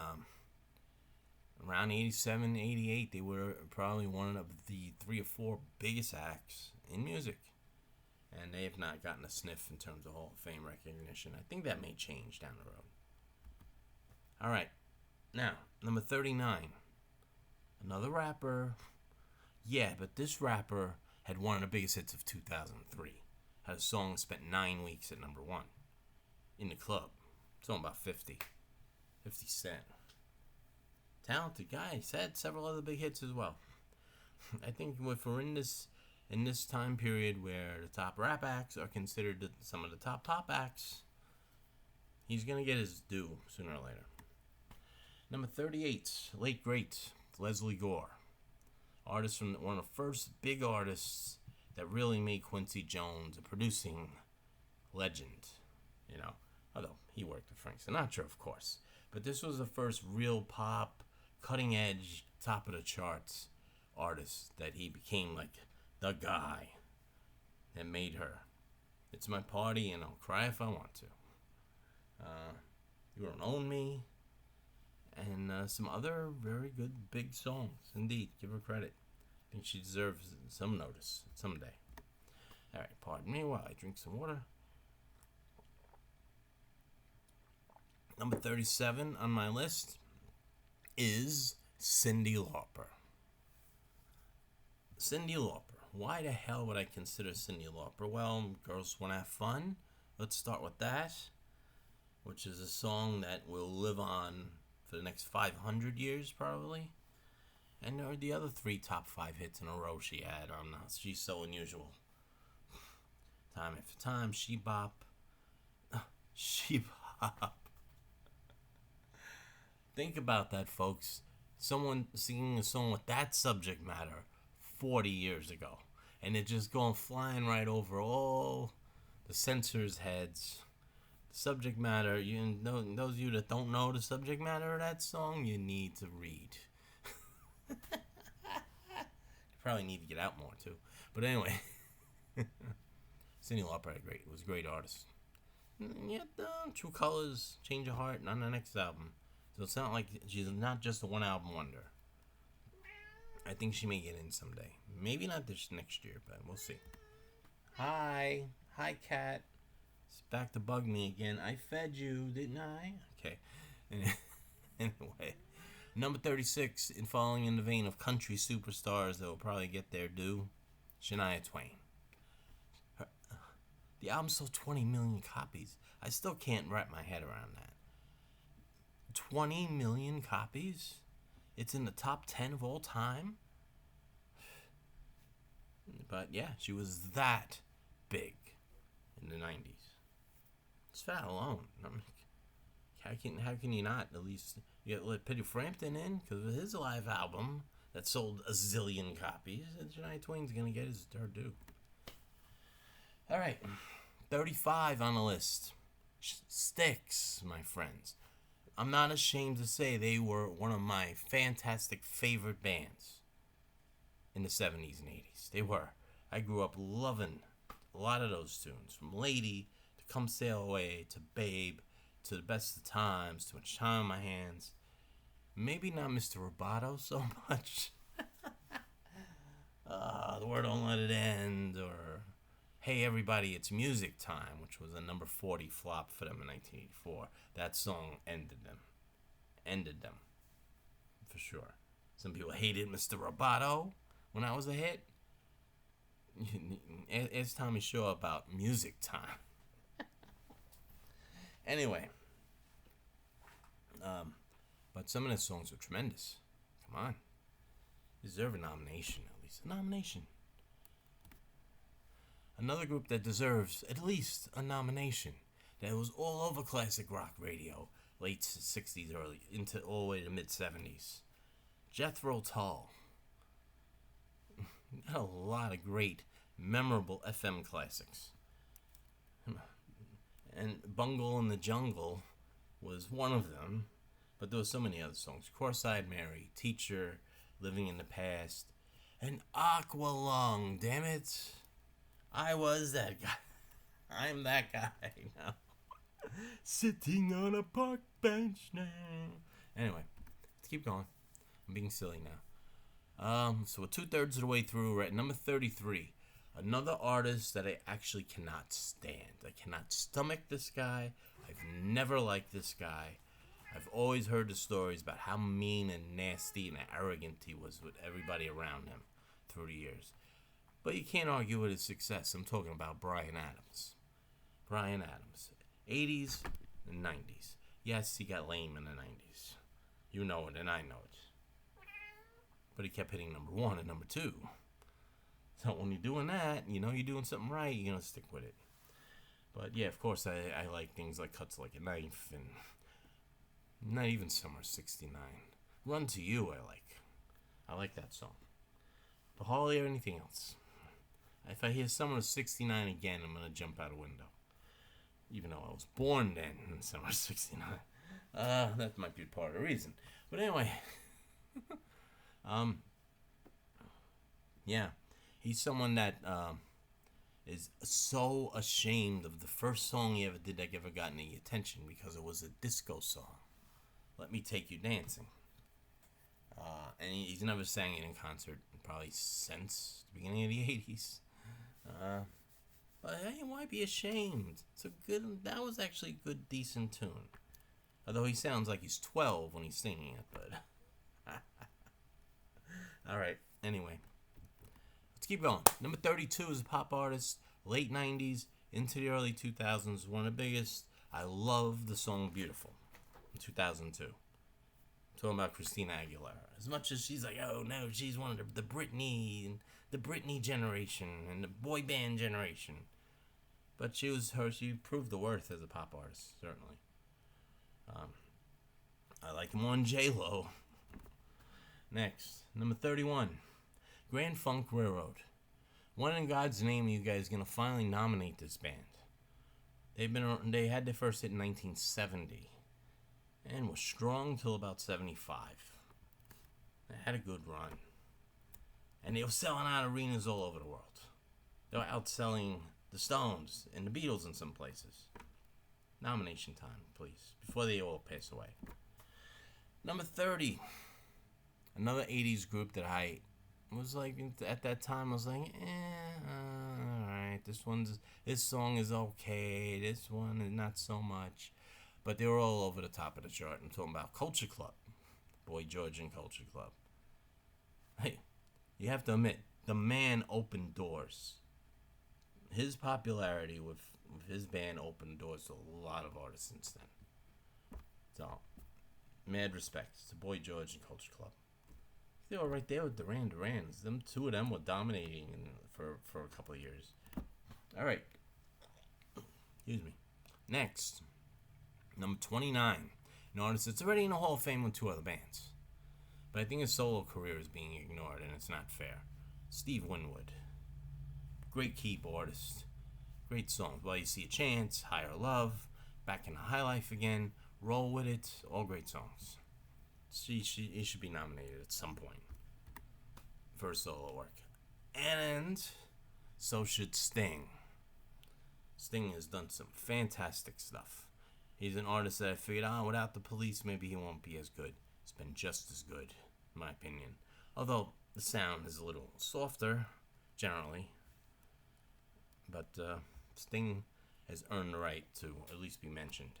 around 87, 88, they were probably one of the 3 or 4 biggest acts in music. And they have not gotten a sniff in terms of Hall of Fame recognition. I think that may change down the road. All right. Now, number 39. Another rapper. Yeah, but this rapper had one of the biggest hits of 2003. Had a song that spent 9 weeks at number 1 in the club. Song about 50 Cent. Talented guy. He's had several other big hits as well. I think if we're in this time period where the top rap acts are considered some of the top pop acts, he's going to get his due sooner or later. Number 38, late great Leslie Gore. Artist from one of the first big artists that really made Quincy Jones a producing legend. Although he worked with Frank Sinatra, of course. But this was the first real pop, cutting edge, top of the charts artist that he became like the guy that made her. It's my party and I'll cry if I want to. You Don't Own Me. And some other very good big songs. Indeed, give her credit. I think she deserves some notice someday. Alright, pardon me while I drink some water. Number 37 on my list is Cyndi Lauper. Cyndi Lauper. Why the hell would I consider Cyndi Lauper? Well, Girls Wanna Have Fun. Let's start with that, which is a song that will live on for the next 500 years, probably. And there are the other 3 top 5 hits in a row she had on She's So Unusual. Time After Time, She Bop. She Bop. Think about that, folks. Someone singing a song with that subject matter 40 years ago. And it just going flying right over all the censors' heads. The subject matter, those of you that don't know the subject matter of that song, you need to read. You probably need to get out more, too. But anyway. Cyndi Lauper was a great artist. And yet, True Colors, Change Your Heart, on the next album. So it's not like she's not just a one-album wonder. I think she may get in someday. Maybe not this next year, but we'll see. Hi, cat. It's back to bug me again. I fed you, didn't I? Okay. Anyway, number 36, in following in the vein of country superstars that will probably get their due, Shania Twain. The album sold 20 million copies. I still can't wrap my head around that. 20 million copies? It's in the top 10 of all time? But yeah, she was that big in the 90s. It's that alone. How can you not at least let Peter Frampton in? Because of his live album that sold a zillion copies, and Shania Twain's going to get her due. Alright, 35 on the list. Styx, my friends. I'm not ashamed to say they were one of my fantastic favorite bands in the 70s and 80s. They were. I grew up loving a lot of those tunes. From Lady to Come Sail Away to Babe to The Best of Times to Much Time on My Hands. Maybe not Mr. Roboto so much. The Word Don't Let It End, or Hey Everybody, It's Music Time, which was a number 40 flop for them in 1984. That song ended them. For sure. Some people hated Mr. Roboto when I was a hit. Ask Tommy Shaw about Music Time. Anyway. But some of the songs are tremendous. Come on. Deserve a nomination, at least. A nomination. Another group that deserves at least a nomination. That was all over classic rock radio. Late 60s, early, into all the way to mid 70s. Jethro Tull. Got a lot of great, memorable FM classics. And Bungle in the Jungle was one of them. But there were so many other songs. Cross-Eyed Mary, Teacher, Living in the Past, and Aqualung, damn it. I was that guy. I'm that guy now. Sitting on a park bench now. Anyway, let's keep going. I'm being silly now. So we're 2/3 of the way through. We're at number 33. Another artist that I actually cannot stand. I cannot stomach this guy. I've never liked this guy. I've always heard the stories about how mean and nasty and arrogant he was with everybody around him through the years. But you can't argue with his success. I'm talking about Bryan Adams. Bryan Adams. 80s and 90s. Yes, he got lame in the 90s. You know it and I know it. But he kept hitting number 1 and number 2. So when you're doing that, you know you're doing something right, you're going to stick with it. But yeah, of course, I like things like Cuts Like a Knife and not even Summer 69. Run to You I like that song. But hardly anything else. If I hear Summer 69 again, I'm going to jump out a window. Even though I was born then in Summer 69. That might be part of the reason. But anyway. Yeah. He's someone that is so ashamed of the first song he ever did that ever got any attention because it was a disco song. Let Me Take You Dancing. And he's never sang it in concert probably since the beginning of the 80s. But hey, why be ashamed? That was actually a good, decent tune. Although he sounds like he's 12 when he's singing it, but... Alright, anyway. Let's keep going. Number 32 is a pop artist, late 90s, into the early 2000s, one of the biggest. I love the song Beautiful. 2002. I'm talking about Christina Aguilera. As much as she's like, oh no, she's one of the Britney generation and the boy band generation. But she proved the worth as a pop artist, certainly. I like more than J-Lo. Next, number 31, Grand Funk Railroad. When in God's name are you guys gonna finally nominate this band? They had their first hit in 1970. And was strong till about 75. They had a good run. And they were selling out arenas all over the world. They were outselling the Stones and the Beatles in some places. Nomination time, please, before they all pass away. Number 30. Another 80s group that I was like, at that time, I was like, alright, this song is okay, this one is not so much. But they were all over the top of the chart. I'm talking about Culture Club. Boy George and Culture Club. Hey, you have to admit, the man opened doors. His popularity with his band opened doors to a lot of artists since then. So, mad respect to Boy George and Culture Club. They were right there with Duran Duran's. Them two of them were dominating for a couple of years. All right. Excuse me. Next. Number 29, an artist that's already in the Hall of Fame with 2 other bands. But I think his solo career is being ignored, and it's not fair. Steve Winwood. Great keyboardist. Great songs. Well, You See a Chance, Higher Love, Back in the High Life Again, Roll With It, all great songs. He should be nominated at some point for his solo work. And so should Sting. Sting has done some fantastic stuff. He's an artist that I figured, without the Police, maybe he won't be as good. has been just as good, in my opinion. Although the sound is a little softer, generally. But Sting has earned the right to at least be mentioned.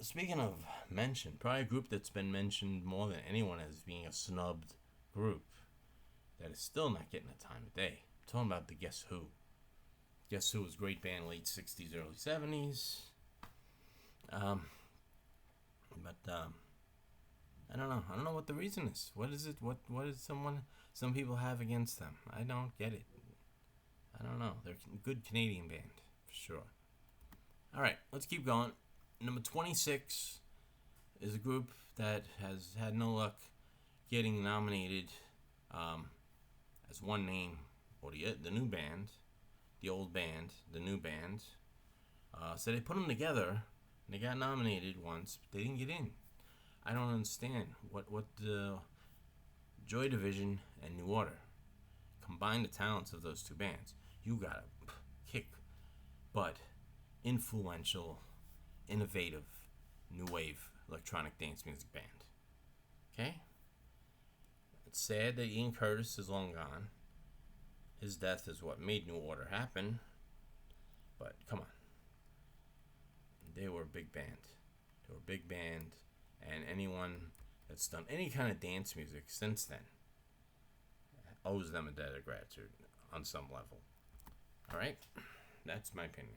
Speaking of mentioned, probably a group that's been mentioned more than anyone as being a snubbed group that is still not getting the time of day. I'm talking about the Guess Who. Guess Who was a great band, late 60s, early 70s. I don't know. I don't know what the reason is. What is it? What is some people have against them? I don't get it. I don't know. They're a good Canadian band, for sure. All right, let's keep going. Number 26 is a group that has had no luck getting nominated as one name, or the new band, the old band, the new band. So they put them together, and they got nominated once, but they didn't get in. I don't understand what the Joy Division and New Order. Combine the talents of those two bands. You got a kick butt, influential, innovative, new wave electronic dance music band. Okay? It's sad that Ian Curtis is long gone. His death is what made New Order happen. But come on. They were a big band. They were a big band. And anyone that's done any kind of dance music since then owes them a debt of gratitude on some level. Alright? That's my opinion.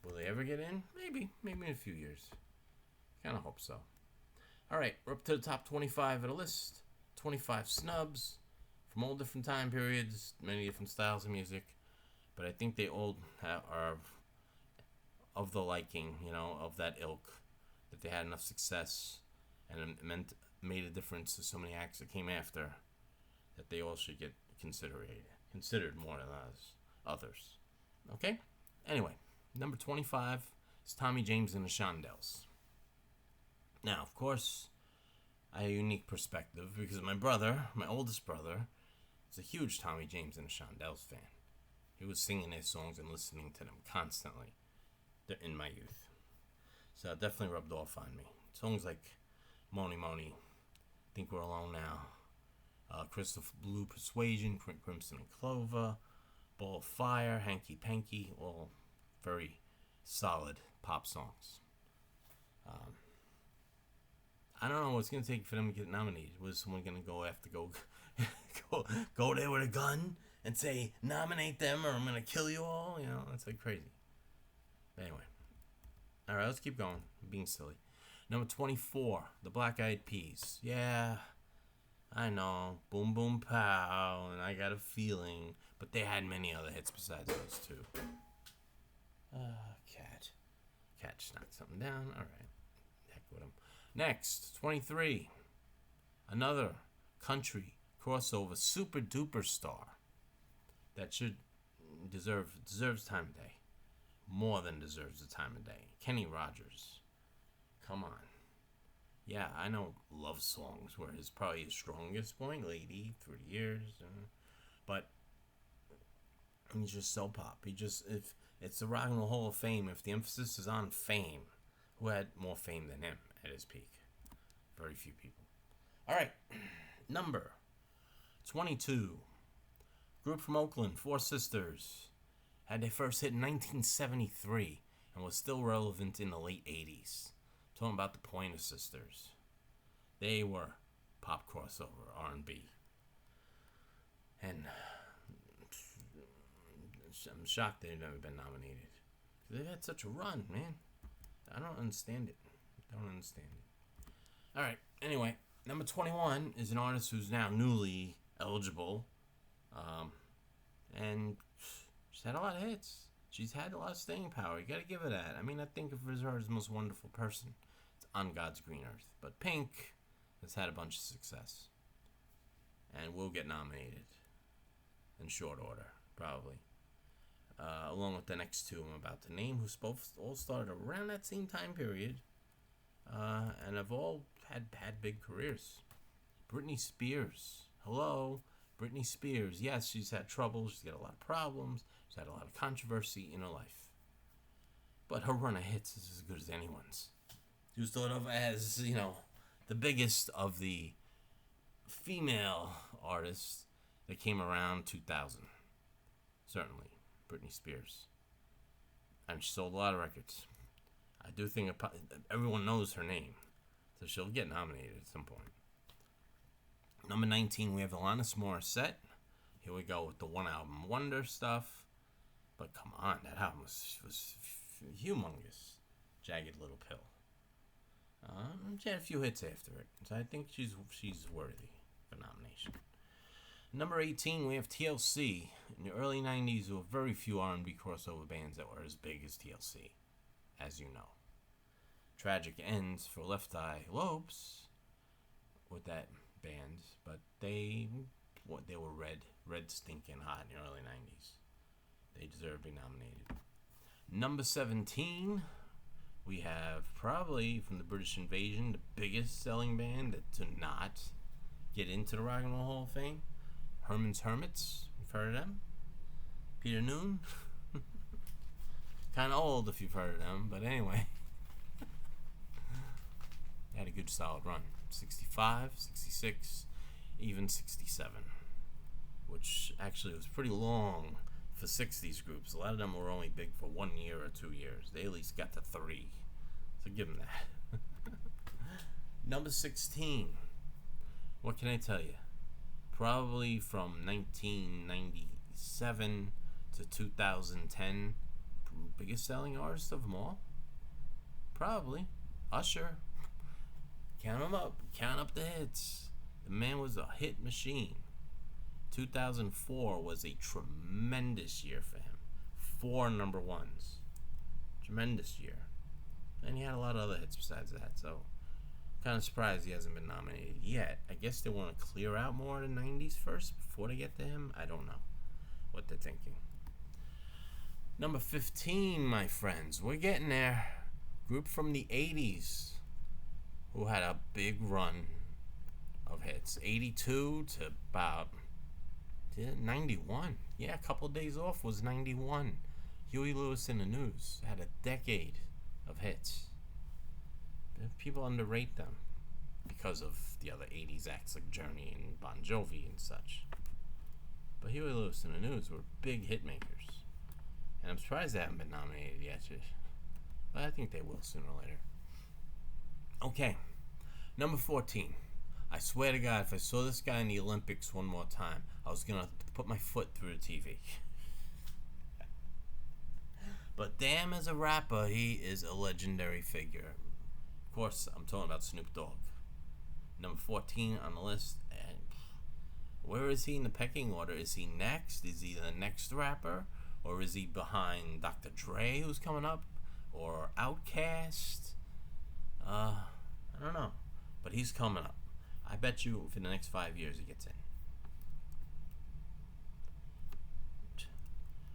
Will they ever get in? Maybe. Maybe in a few years. Kind of hope so. Alright, we're up to the top 25 of the list. 25 snubs from all different time periods, many different styles of music. But I think they all are of the liking, of that ilk. That they had enough success and it made a difference to so many acts that came after that they all should get considered more than others. Okay? Anyway, number 25 is Tommy James and the Shondells. Now, of course, I have a unique perspective because my oldest brother, is a huge Tommy James and the Shondells fan. He was singing their songs and listening to them constantly in my youth. So it definitely rubbed off on me. Songs like Moni Moni, Think We're Alone Now, Crystal Blue Persuasion, Crimson and Clover, Ball of Fire, Hanky Panky, all very solid pop songs. I don't know what's going to take for them to get nominated. Was someone going to go there with a gun and say, nominate them or I'm going to kill you all? That's like crazy. But anyway. Alright, let's keep going. I'm being silly. Number 24, the Black Eyed Peas. Yeah, I know. Boom Boom Pow, and I Got a Feeling. But they had many other hits besides those two. Cat. Cat just knocked something down. Alright. Heck with him. Next, 23. Another country crossover super duper star that deserves time of day. More than deserves the time of day. Kenny Rogers. Come on. Yeah, I know love songs were probably his strongest point, Lady, through the years. But he's just so pop. If it's the Rock and Roll Hall of Fame, if the emphasis is on fame, who had more fame than him at his peak? Very few people. Alright, number 22. Group from Oakland, Four Sisters. Had their first hit in 1973 and was still relevant in the late 80s. I'm talking about the Pointer Sisters. They were pop crossover R&B. And I'm shocked they've never been nominated. They've had such a run, man. I don't understand it. Alright, anyway, number 21 is an artist who's now newly eligible. And she's had a lot of hits. She's had a lot of staying power. You gotta give her that. I mean, I think of her as the most wonderful person. It's on God's green earth. But Pink has had a bunch of success. And will get nominated. In short order, probably. Along with the next two I'm about to name, who all started around that same time period. And have all had big careers. Britney Spears. Hello. Britney Spears. Yes, she's had trouble. She's got a lot of problems. She's had a lot of controversy in her life. But her run of hits is as good as anyone's. She was thought of as, the biggest of the female artists that came around 2000. Certainly, Britney Spears. And she sold a lot of records. I do think everyone knows her name, so she'll get nominated at some point. Number 19, we have Alanis Morissette. Here we go with the one album wonder stuff. But come on, that album was humongous. Jagged Little Pill. She had a few hits after it, so I think she's worthy of a nomination. Number 18, we have TLC. In the early 90s, there were very few R&B crossover bands that were as big as TLC, as you know. Tragic ends for Left Eye Lopes with that band, but they were red stinking hot in the early 90s. They deserve to be nominated. Number 17, we have probably from the British Invasion, the biggest selling band to not get into the Rock and Roll Hall of Fame. Herman's Hermits. You've heard of them? Peter Noon. Kind of old if you've heard of them, but anyway. They had a good solid run. 65, 66, even 67. Which actually was pretty long for 60s groups. A lot of them were only big for 1 year or 2 years. They at least got to 3. So give them that. Number 16. What can I tell you? Probably from 1997 to 2010. Biggest selling artist of them all? Probably. Usher. Count them up. Count up the hits. The man was a hit machine. 2004 was a tremendous year for him. 4 number ones. Tremendous year. And he had a lot of other hits besides that, so kind of surprised he hasn't been nominated yet. I guess they want to clear out more of the 90s first before they get to him. I don't know what they're thinking. Number 15, my friends. We're getting there. Group from the 80s who had a big run of hits. 82 to about 91. Yeah, a couple of days off was 91. Huey Lewis and the News had a decade of hits. People underrate them because of the other 80s acts like Journey and Bon Jovi and such. But Huey Lewis and the News were big hit makers. And I'm surprised they haven't been nominated yet. But I think they will sooner or later. Okay. Number 14. I swear to God, if I saw this guy in the Olympics one more time, I was going to put my foot through the TV. But damn, as a rapper, he is a legendary figure. Of course, I'm talking about Snoop Dogg. Number 14 on the list. And where is he in the pecking order? Is he next? Is he the next rapper? Or is he behind Dr. Dre, who's coming up? Or Outkast? I don't know. But he's coming up. I bet you for the next 5 years he gets in.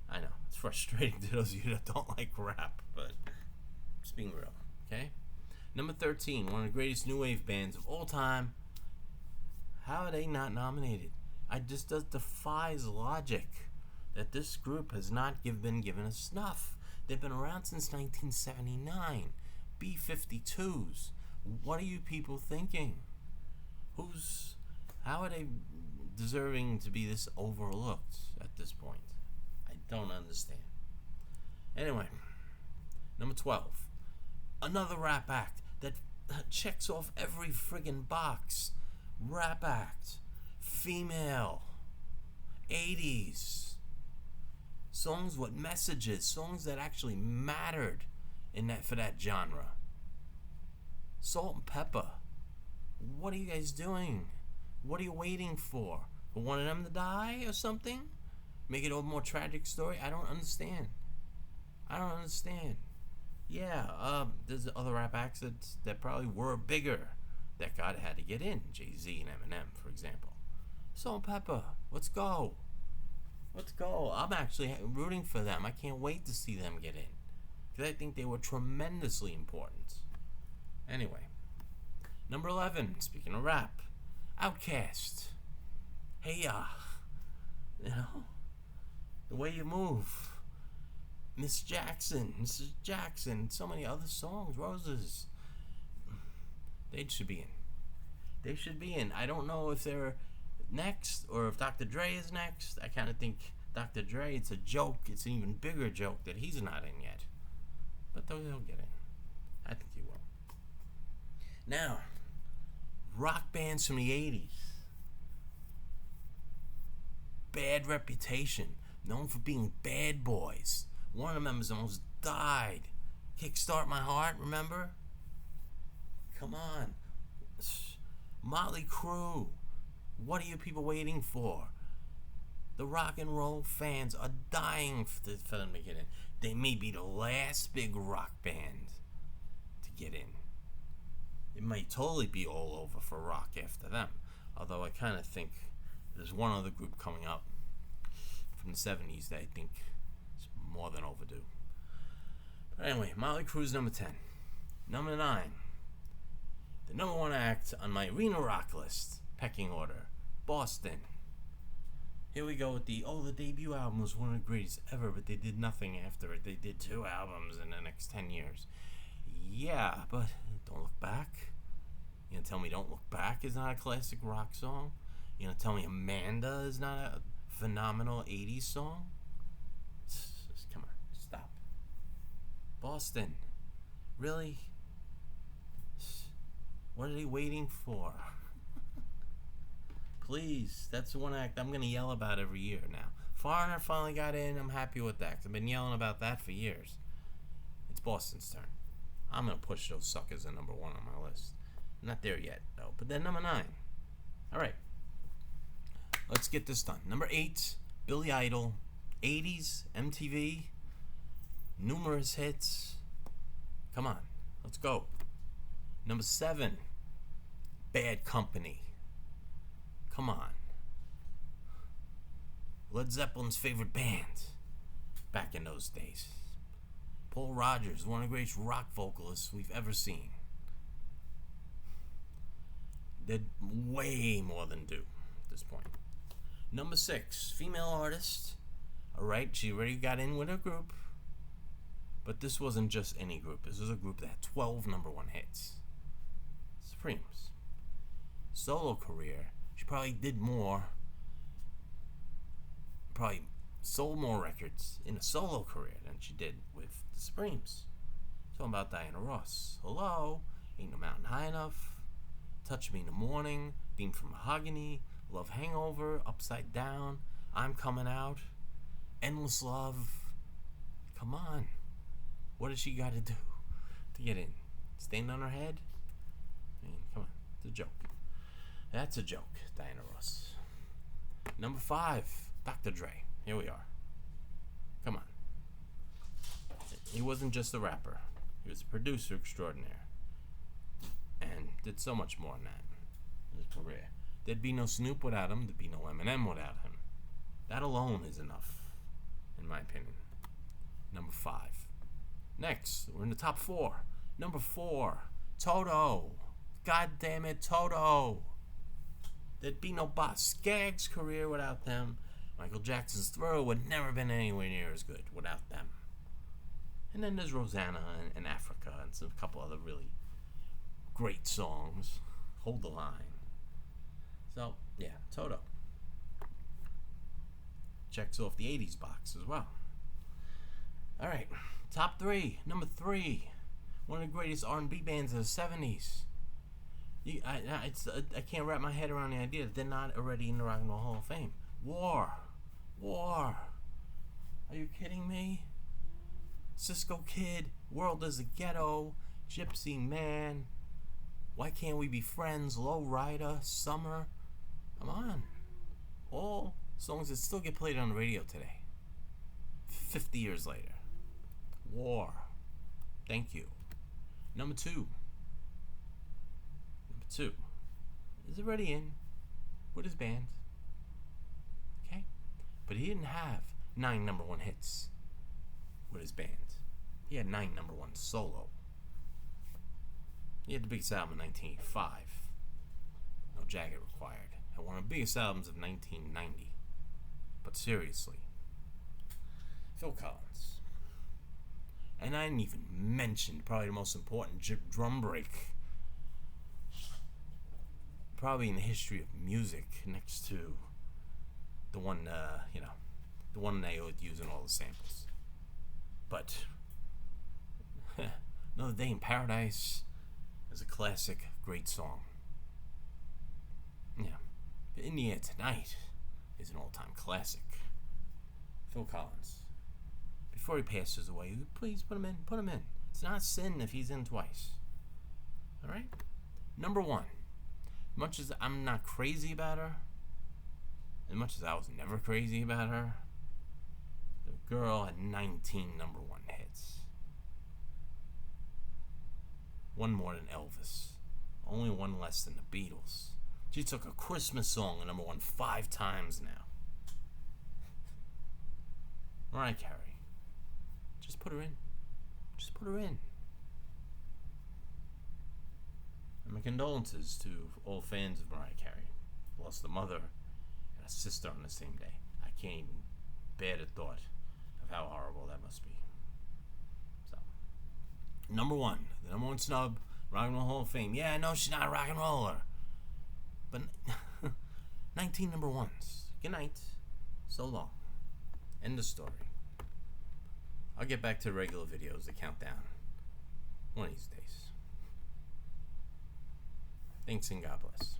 I know. It's frustrating to those of you that don't like rap, but just being real, okay? Number 13, one of the greatest new wave bands of all time. How are they not nominated? Just defies logic that this group has not been given a snuff. They've been around since 1979. B-52s. What are you people thinking? How are they deserving to be this overlooked at this point? I don't understand. Anyway, number 12. Another rap act that checks off every friggin' box. Rap act. Female. 80s. Songs with messages. Songs that actually mattered for that genre. Salt and Pepper. What are you guys doing? What are you waiting for? For one of them to die or something? Make it a more tragic story? I don't understand. Yeah, there's other rap acts that probably were bigger that had to get in. Jay-Z and Eminem, for example. Salt and Pepper, let's go. I'm actually rooting for them. I can't wait to see them get in. Because I think they were tremendously important. Anyway. Number 11, speaking of rap. Outkast. Hey ya. The way you move. Mrs. Jackson, so many other songs, Roses. They should be in. They should be in. I don't know if they're next or if Dr. Dre is next. I kind of think Dr. Dre, it's a joke. It's an even bigger joke that he's not in yet. But he'll get in. I think he will. Now, rock bands from the 80s. Bad reputation. Known for being bad boys. One of the members almost died. Kickstart My Heart, remember? Come on. Motley Crue. What are you people waiting for? The rock and roll fans are dying for them to get in. They may be the last big rock band to get in. It might totally be all over for rock after them. Although I kind of think there's one other group coming up from the 70s that I think is more than overdue. But anyway, Motley Crue's number 10. Number 9. The number 1 act on my arena rock list, pecking order, Boston. Here we go with the debut album was one of the greatest ever, but they did nothing after it. They did 2 albums in the next 10 years. Yeah, but Don't Look Back? You gonna tell me Don't Look Back is not a classic rock song? You gonna tell me Amanda is not a phenomenal 80s song? Come on, stop. Boston. Really? What are they waiting for? Please, that's the one act I'm going to yell about every year now. Foreigner finally got in. I'm happy with that. I've been yelling about that for years. It's Boston's turn. I'm going to push those suckers at number 1 on my list. Not there yet, though. But then number 9. All right. Let's get this done. Number 8, Billy Idol. 80s, MTV. Numerous hits. Come on. Let's go. Number 7, Bad Company. Come on. Led Zeppelin's favorite band back in those days. Paul Rodgers, one of the greatest rock vocalists we've ever seen. Did way more than due at this point. Number 6, female artist. Alright, she already got in with her group. But this wasn't just any group. This was a group that had 12 number 1 hits. Supremes. Solo career. She probably did more. Probably sold more records in a solo career than she did with the Supremes. Talking about Diana Ross. Hello. Ain't No Mountain High Enough. Touch Me in the Morning. Beam from Mahogany. Love Hangover. Upside Down. I'm Coming Out. Endless Love. Come on. What does she got to do to get in? Stand on her head? I mean, come on. It's a joke. That's a joke, Diana Ross. Number 5, Dr. Dre. Here we are. Come on. He wasn't just a rapper. He was a producer extraordinaire. And did so much more than that in his career. There'd be no Snoop without him. There'd be no Eminem without him. That alone is enough, in my opinion. Number 5. Next, we're in the top 4. Number 4, Toto. God damn it, Toto. There'd be no Boss Skaggs' career without them. Michael Jackson's Thriller would never been anywhere near as good without them. And then there's Rosanna and Africa and a couple other really great songs. Hold the Line. So, yeah, Toto. Checks off the 80s box as well. All right, top 3. Number 3, one of the greatest R&B bands of the 70s. I can't wrap my head around the idea that they're not already in the Rock and Roll Hall of Fame. War. Are you kidding me? Cisco Kid, World is a Ghetto, Gypsy Man, Why Can't We Be Friends, Low Rider, Summer. Come on. All songs that still get played on the radio today. 50 years later. War. Thank you. Number 2 is already in with his band. Okay? But he didn't have 9 number 1 hits with his band. He had 9 number 1 solo. He had the biggest album in 1985. No Jagged Required. And one of the biggest albums of 1990. But seriously, Phil Collins. And I didn't even mention probably the most important drum break probably in the history of music, next to the one, the one they would use in all the samples. But Another Day in Paradise is a classic, great song. Yeah. But In the Air Tonight is an all-time classic. Phil Collins. Before he passes away, please put him in. Put him in. It's not sin if he's in twice. Alright? Number 1. Much as I'm not crazy about her, as much as I was never crazy about her, the girl had 19 number 1 hits. One more than Elvis. Only one less than the Beatles. She took a Christmas song to number 1 5 times now. Mariah Carey. Just put her in. Just put her in. And my condolences to all fans of Mariah Carey. Lost a mother and a sister on the same day. I can't even bear the thought of how horrible that must be. So, number 1, the number 1 snub, Rock and Roll Hall of Fame. Yeah, I know she's not a rock and roller, but 19 number 1s. Good night. So long. End the story. I'll get back to regular videos, the countdown, one of these days. Thanks and God bless.